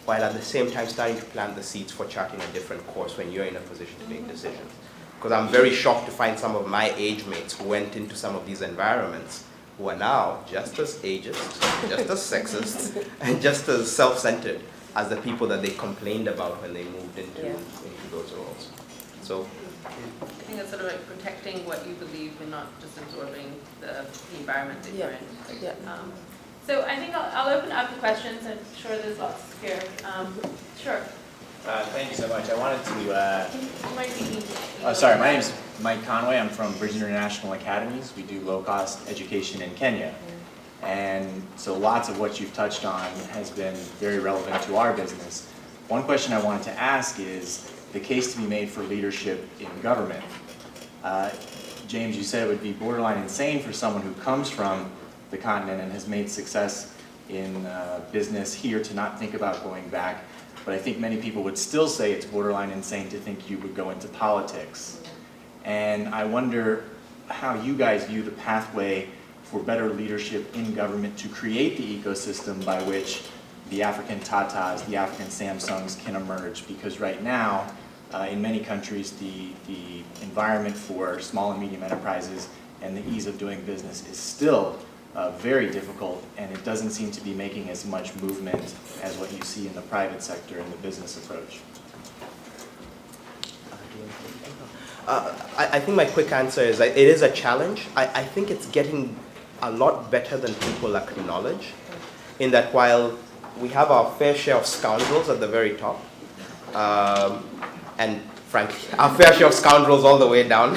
while at the same time starting to plant the seeds for charting a different course when you're in a position to make decisions. Because I'm very shocked to find some of my age mates who went into some of these environments who are now just as ageist, just as sexist, and just as self-centered as the people that they complained about when they moved into those roles. So, I think it's sort of like protecting what you believe and not just absorbing the environment that you're in. Yeah. So I think I'll open up the questions. I'm sure there's lots here. Sure. Thank you so much. I wanted to. You might be Sorry, my name is Mike Conway. I'm from Bridge International Academies. We do low-cost education in Kenya. And so lots of what you've touched on has been very relevant to our business. One question I wanted to ask is the case to be made for leadership in government. James, you said it would be borderline insane for someone who comes from the continent and has made success in business here to not think about going back. But I think many people would still say it's borderline insane to think you would go into politics. And I wonder how you guys view the pathway for better leadership in government to create the ecosystem by which the African Tatas, the African Samsungs can emerge. Because right now, in many countries, the environment for small and medium enterprises and the ease of doing business is still very difficult, and it doesn't seem to be making as much movement as what you see in the private sector and the business approach. I think my quick answer is it is a challenge. I think it's getting a lot better than people acknowledge, in that while we have our fair share of scoundrels at the very top, and frankly, our fair share of scoundrels all the way down,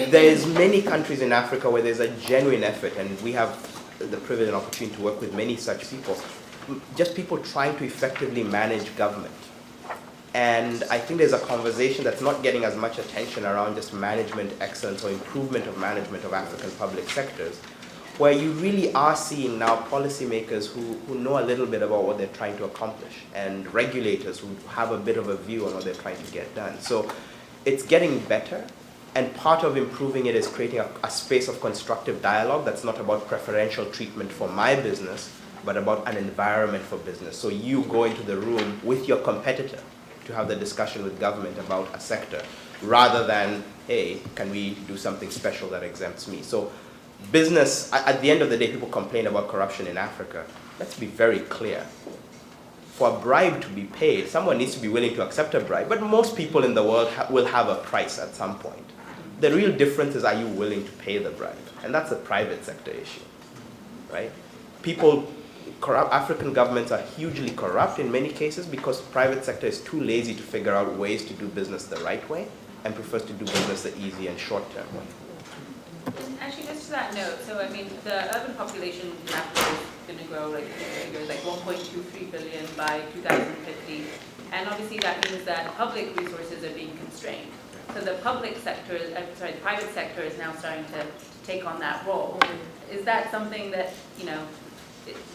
there's many countries in Africa where there's a genuine effort, and we have the privilege and opportunity to work with many such people, just people trying to effectively manage government. And I think there's a conversation that's not getting as much attention around just management excellence or improvement of management of African public sectors, where you really are seeing now policymakers who know a little bit about what they're trying to accomplish, and regulators who have a bit of a view on what they're trying to get done. So it's getting better, and part of improving it is creating a space of constructive dialogue that's not about preferential treatment for my business, but about an environment for business. So you go into the room with your competitor to have the discussion with government about a sector, rather than, hey, can we do something special that exempts me? So business, at the end of the day, people complain about corruption in Africa. Let's be very clear. For a bribe to be paid, someone needs to be willing to accept a bribe, but most people in the world will have a price at some point. The real difference is, are you willing to pay the bribe? And that's a private sector issue, right? African governments are hugely corrupt in many cases because the private sector is too lazy to figure out ways to do business the right way and prefers to do business the easy and short-term way. And actually, just to that note, so I mean, the urban population in Africa is going to grow like 1.23 billion by 2050, and obviously that means that public resources are being constrained. So the private sector is now starting to take on that role. Is that something that,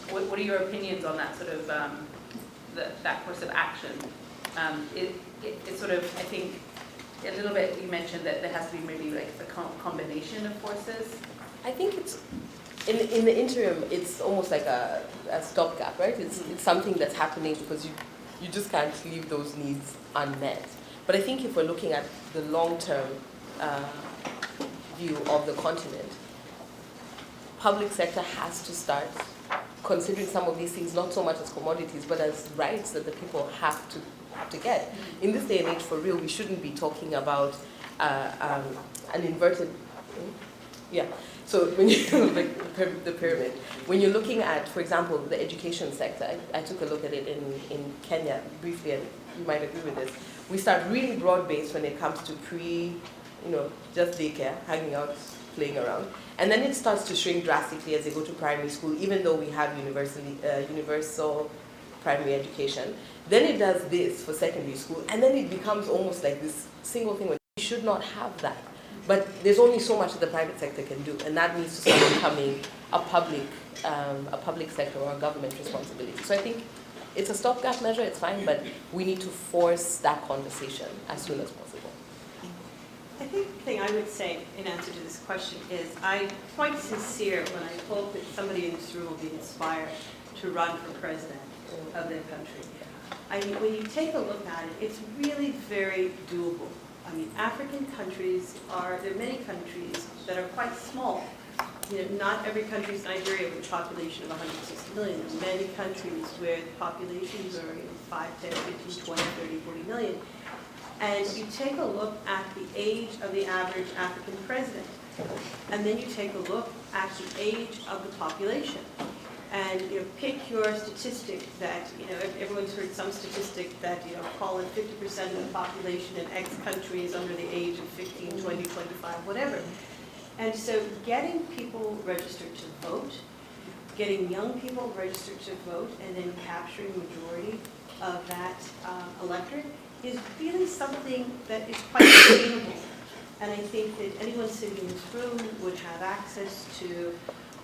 what are your opinions on that sort of, that course of action? It's sort of, I think, a little bit, you mentioned that there has to be maybe like a combination of forces. I think it's, in the interim, it's almost like a stopgap, right? It's something that's happening because you just can't leave those needs unmet. But I think if we're looking at the long-term view of the continent, public sector has to start considering some of these things not so much as commodities, but as rights that the people have to get. In this day and age, for real, we shouldn't be talking about an inverted, So when you the pyramid. When you're looking at, for example, the education sector, I took a look at it in Kenya briefly, and you might agree with this. We start really broad-based when it comes to just daycare, hanging out, playing around. And then it starts to shrink drastically as they go to primary school, even though we have universal primary education. Then it does this for secondary school, and then it becomes almost like this single thing where we should not have that. But there's only so much that the private sector can do, and that needs to start becoming a public sector or a government responsibility. So I think it's a stopgap measure, it's fine, but we need to force that conversation as soon as possible. I think the thing I would say in answer to this question is I'm quite sincere when I hope that somebody in this room will be inspired to run for president of their country. I mean, when you take a look at it, it's really very doable. I mean, African countries there are many countries that are quite small. Not every country is Nigeria with a population of 160 million. There are many countries where the populations are 5, 10, 15, 20, 30, 40 million. And you take a look at the age of the average African president, and then you take a look at the age of the population. And pick your statistic that, everyone's heard some statistic that, call it 50% of the population in X country is under the age of 15, 20, 25, whatever. And so getting people registered to vote, getting young people registered to vote, and then capturing the majority of that electorate is really something that is quite attainable. And I think that anyone sitting in this room would have access to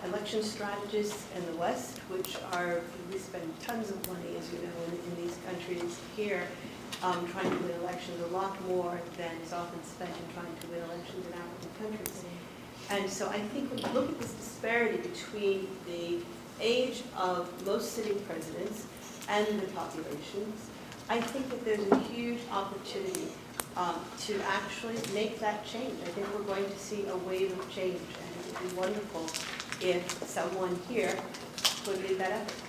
election strategists in the West, which we spend tons of money, as you know, in these countries here, trying to win elections, a lot more than is often spent in trying to win elections in African countries. And so I think when you look at this disparity between the age of most sitting presidents and the populations, I think that there's a huge opportunity to actually make that change. I think we're going to see a wave of change, and it would be wonderful if someone here would lead that effort.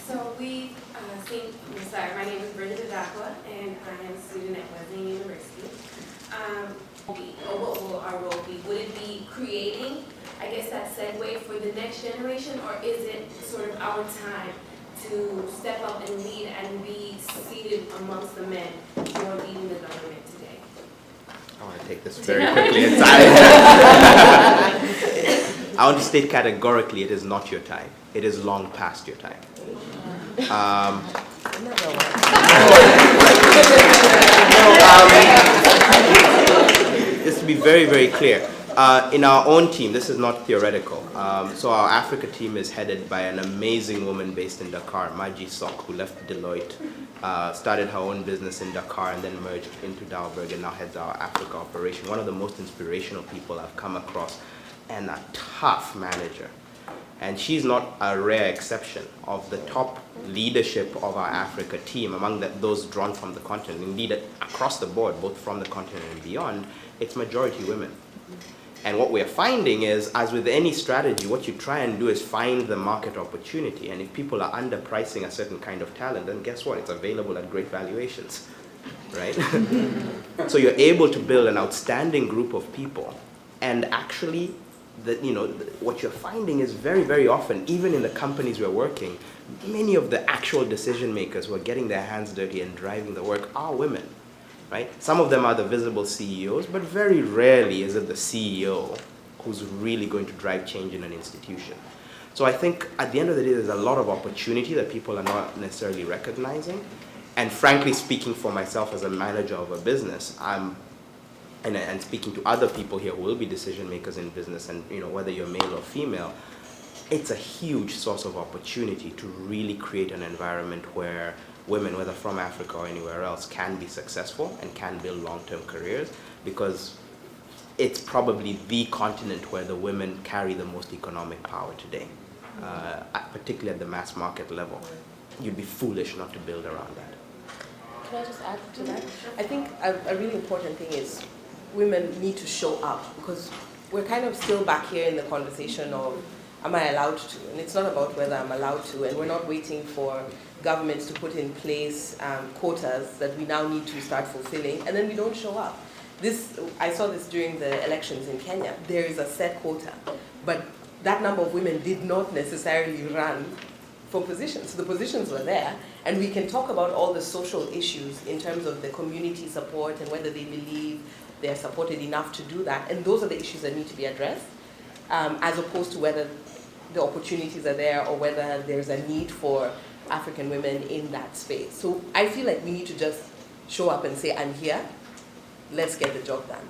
So we've seen, my name is Brenda Dadakwa, and I am a student at Wesleyan University. What will our role be? Would it be creating, I guess, that segue for the next generation, or is it sort of our time to step up and lead and be seated amongst the men who are leading the government today? I want to take this very quickly. I want to state categorically, it is not your time. It is long past your time. Just to be very, very clear, in our own team, this is not theoretical. So our Africa team is headed by an amazing woman based in Dakar, Maji Sok, who left Deloitte, started her own business in Dakar and then merged into Dalberg and now heads our Africa operation. One of the most inspirational people I've come across, and a tough manager. And she's not a rare exception of the top leadership of our Africa team, among those drawn from the continent. Indeed, across the board, both from the continent and beyond, it's majority women. And what we're finding is, as with any strategy, what you try and do is find the market opportunity. And if people are underpricing a certain kind of talent, then guess what? It's available at great valuations, right? So you're able to build an outstanding group of people. And actually, what you're finding is very, very often, even in the companies we're working, many of the actual decision makers who are getting their hands dirty and driving the work are women. Right? Some of them are the visible CEOs, but very rarely is it the CEO who's really going to drive change in an institution. So I think at the end of the day, there's a lot of opportunity that people are not necessarily recognizing. And frankly speaking, for myself as a manager of a business, and speaking to other people here who will be decision makers in business, and whether you're male or female, it's a huge source of opportunity to really create an environment where women, whether from Africa or anywhere else, can be successful and can build long-term careers, because it's probably the continent where the women carry the most economic power today, particularly at the mass market level. You'd be foolish not to build around that. Can I just add to that? I think a really important thing is women need to show up, because we're kind of still back here in the conversation of, am I allowed to? And it's not about whether I'm allowed to, and we're not waiting for governments to put in place quotas that we now need to start fulfilling, and then we don't show up. I saw this during the elections in Kenya. There is a set quota, but that number of women did not necessarily run for positions. So the positions were there, and we can talk about all the social issues in terms of the community support and whether they believe they're supported enough to do that. And those are the issues that need to be addressed, as opposed to whether the opportunities are there or whether there's a need for African women in that space. So I feel like we need to just show up and say, I'm here, let's get the job done.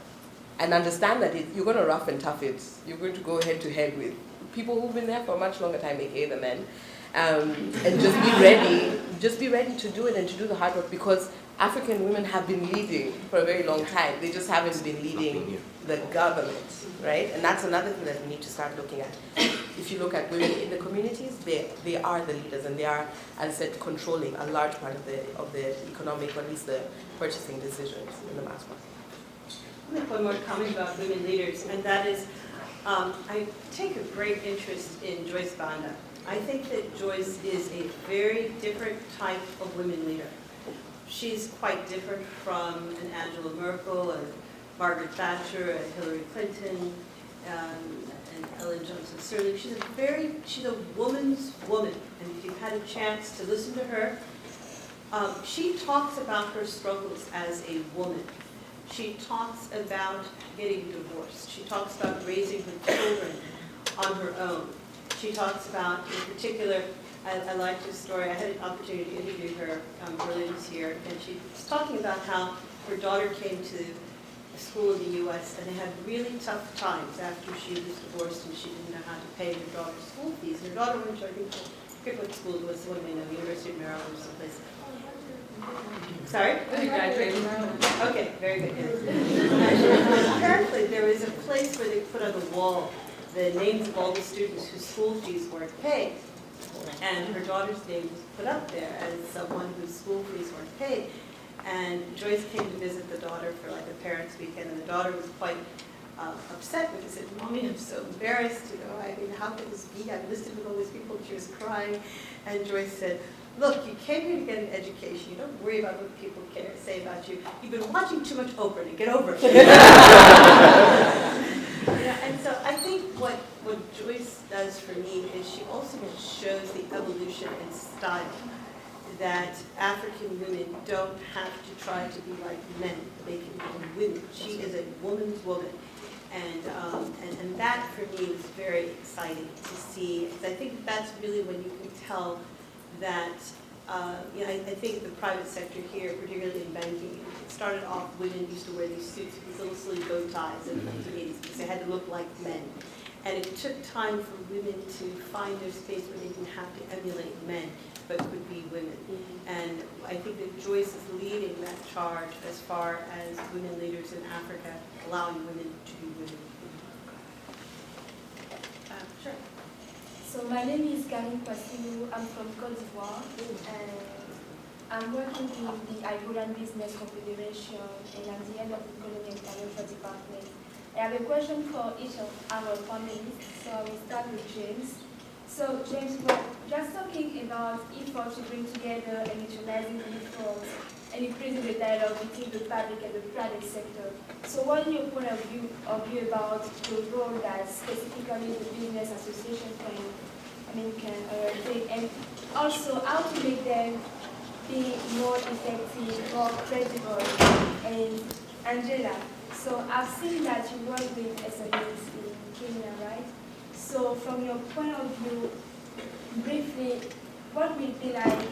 And understand that you're going to rough and tough it. You're going to go head to head with people who've been there for a much longer time, aka the men. And just be ready to do it and to do the hard work, because African women have been leading for a very long time. They just haven't been leading the government, right? And that's another thing that we need to start looking at. If you look at women in the communities, they are the leaders, and they are, as I said, controlling a large part of the economic, or at least the purchasing decisions in the mass market. I'll make one more comment about women leaders, and that is, I take a great interest in Joyce Banda. I think that Joyce is a very different type of women leader. She's quite different from an Angela Merkel, a Margaret Thatcher, a Hillary Clinton, and Ellen Johnson Sirleaf. She's a woman's woman, and if you've had a chance to listen to her, she talks about her struggles as a woman. She talks about getting divorced. She talks about raising her children on her own. She talks about, in particular, I liked her story. I had an opportunity to interview her earlier this year, and she was talking about how her daughter came to a school in the U.S. and they had really tough times after she was divorced and she didn't know how to pay her daughter's school fees. And her daughter went to, I forget what school it was, the one we know, University of Maryland or someplace. Sorry? Graduated. Okay, very good. And apparently there was a place where they put on the wall the names of all the students whose school fees weren't paid. And her daughter's name was put up there as someone whose school fees weren't paid. And Joyce came to visit the daughter for like a parents' weekend, and the daughter was quite upset because she said, "Mommy, I'm so embarrassed, I mean, how could this be? I'm listed with all these people," and she was crying. And Joyce said, "Look, you came here to get an education. You don't worry about what people say about you. You've been watching too much Oprah, and get over it." And so I think what Joyce does for me is she also shows the evolution in style, that African women don't have to try to be like men. They can be women. She is a woman's woman. And that for me is very exciting to see. I think that's really when you can tell that, I think the private sector here, particularly in banking, it started off, women used to wear these suits with these little silly bow ties in the 1980s because they had to look like men. And it took time for women to find their space where they didn't have to emulate men, but could be women. And I think that Joyce is leading that charge as far as women leaders in Africa, allowing women to be women. Sure. So my name is Karine Kwasilou. I'm from Côte d'Ivoire, and I'm working in the Ivorian Business Confederation, and I'm the head of the Economy and Financial Department. I have a question for each of our panelists, so I will start with James. So James, we're just talking about efforts to bring together and mutualizing efforts and increasing the dialogue between the public and the private sector. So what is your point of view about the role that specifically the business association can take, and also how to make them be more effective, more credible? And Angela, so I've seen that you work with SMEs in Kenya, right? So from your point of view, briefly, what will be like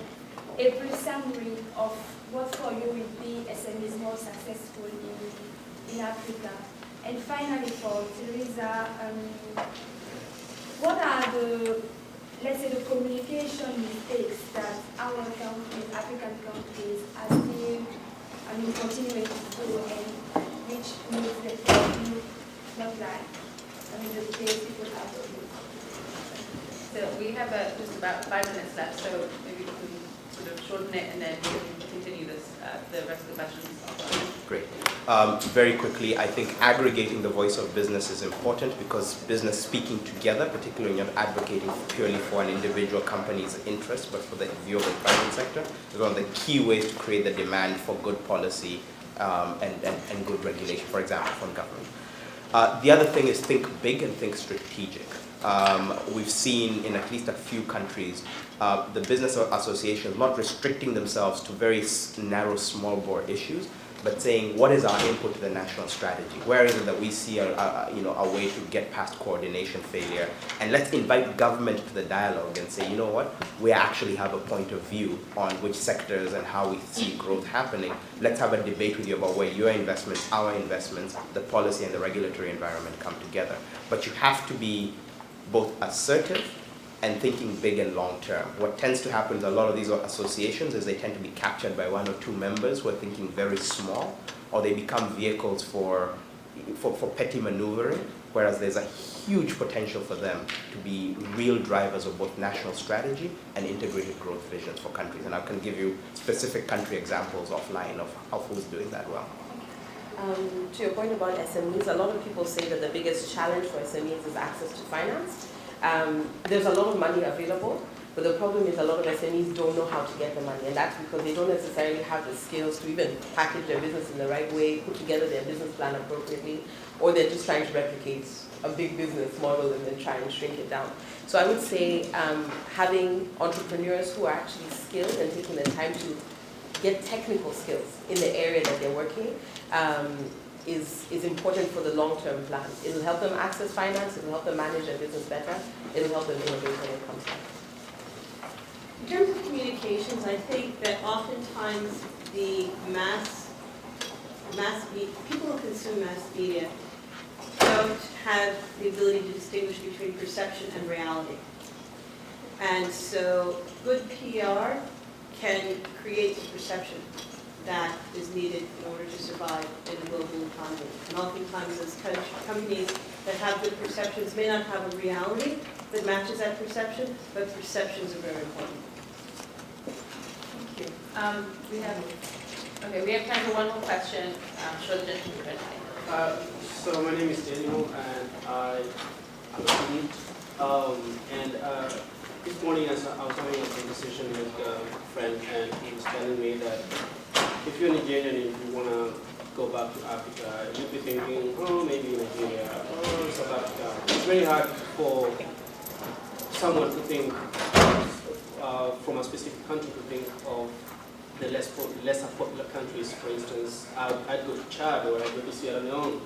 a brief summary of what for you will be SMEs more successful in Africa? And finally for Teresa, what are the, let's say, the communication mistakes that our countries, African countries, are still continuing to do, and which needs the you not like? The details people have to do. So we have just about 5 minutes left, so maybe we can sort of shorten it and then we can continue this, the rest of the questions. Great. Very quickly, I think aggregating the voice of business is important, because business speaking together, particularly when you're advocating purely for an individual company's interest, but for the view of the private sector, is one of the key ways to create the demand for good policy and good regulation, for example, from government. The other thing is think big and think strategic. We've seen in at least a few countries, the business associations not restricting themselves to very narrow, small bore issues, but saying, what is our input to the national strategy? Where is it that we see a way to get past coordination failure? And let's invite government to the dialogue and say, you know what, we actually have a point of view on which sectors and how we see growth happening. Let's have a debate with you about where your investments, our investments, the policy and the regulatory environment come together. But you have to be both assertive and thinking big and long term. What tends to happen with a lot of these associations is they tend to be captured by one or two members who are thinking very small, or they become vehicles for petty maneuvering, whereas there's a huge potential for them to be real drivers of both national strategy and integrated growth visions for countries. And I can give you specific country examples offline of who's doing that well. To your point about SMEs, a lot of people say that the biggest challenge for SMEs is access to finance. There's a lot of money available, but the problem is a lot of SMEs don't know how to get the money, and that's because they don't necessarily have the skills to even package their business in the right way, put together their business plan appropriately, or they're just trying to replicate a big business model and then try and shrink it down. So I would say having entrepreneurs who are actually skilled and taking the time to get technical skills in the area that they're working is important for the long-term plan. It'll help them access finance, it'll help them manage their business better, it'll help them innovate when it comes back. In terms of communications, I think that oftentimes the people who consume mass media don't have the ability to distinguish between perception and reality. And so good PR can create the perception that is needed in order to survive in a global economy. And oftentimes those companies that have good perceptions may not have a reality that matches that perception, but perceptions are very important. Thank you. We have time for one more question. I'm sure the gentleman can try. So my name is Daniel, and I'm a student. This morning I was having a conversation with a friend, and he was telling me that if you're Nigerian and you want to go back to Africa, you'd be thinking, oh, maybe Nigeria, or South Africa. It's very hard for someone to think from a specific country to think of the lesser popular countries. For instance, I'd go to Chad or I'd go to Sierra Leone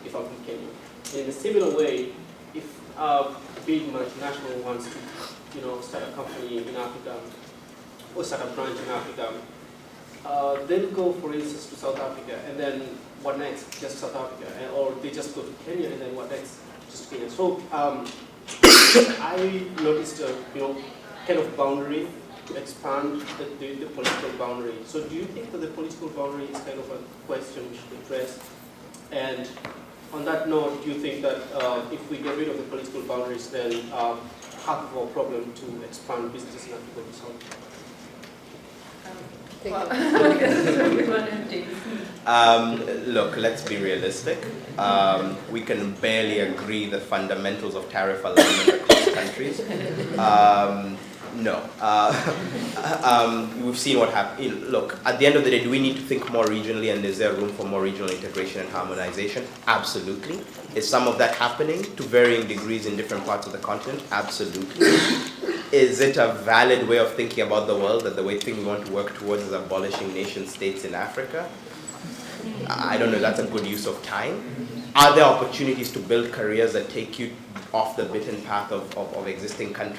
if I'm from Kenya. In a similar way, if a big multinational wants to start a company in Africa or start a branch in Africa, they'll go, for instance, to South Africa, and then what next? Just South Africa, or they just go to Kenya, and then what next? Just Kenya. So I noticed a kind of boundary to expand the political boundary. So do you think that the political boundary is kind of a question we should address? And on that note, do you think that if we get rid of the political boundaries, then half of our problem to expand businesses in Africa will solve? Look, let's be realistic. We can barely agree the fundamentals of tariff alignment across countries. No. We've seen what happened. Look, at the end of the day, do we need to think more regionally, and is there room for more regional integration and harmonization? Absolutely. Is some of that happening to varying degrees in different parts of the continent? Absolutely. Is it a valid way of thinking about the world that the way thing we want to work towards is abolishing nation states in Africa? I don't know if that's a good use of time. Are there opportunities to build careers that take you off the beaten path of existing kind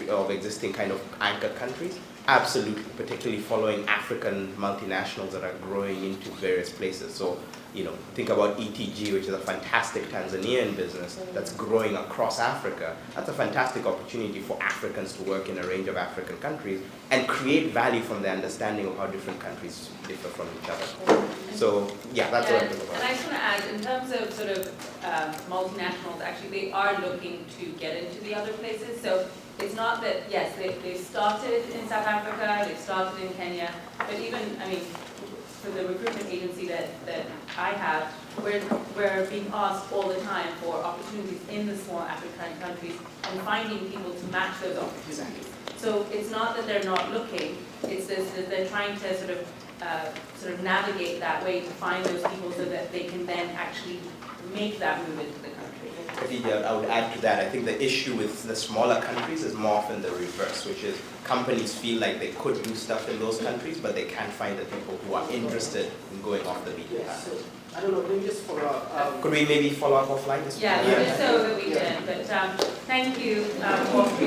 of anchor countries? Absolutely, particularly following African multinationals that are growing into various places. So, think about ETG, which is a fantastic Tanzanian business that's growing across Africa. That's a fantastic opportunity for Africans to work in a range of African countries and create value from the understanding of how different countries differ from each other. So, yeah, that's what I think about. And I just want to add, in terms of sort of multinationals, actually they are looking to get into the other places. So it's not that, yes, they've started in South Africa, they've started in Kenya, but even, for the recruitment agency that I have, we're being asked all the time for opportunities in the small African countries and finding people to match those opportunities. So it's not that they're not looking, it's that they're trying to sort of sort of navigate that way to find those people so that they can then actually make that move into the country. I would add to that, I think the issue with the smaller countries is more often the reverse, which is companies feel like they could do stuff in those countries, but they can't find the people who are interested in going off the beaten Yes, path. so, I don't know, maybe just follow up. Could we maybe follow up offline? Yeah, just so that we can, but thank you all for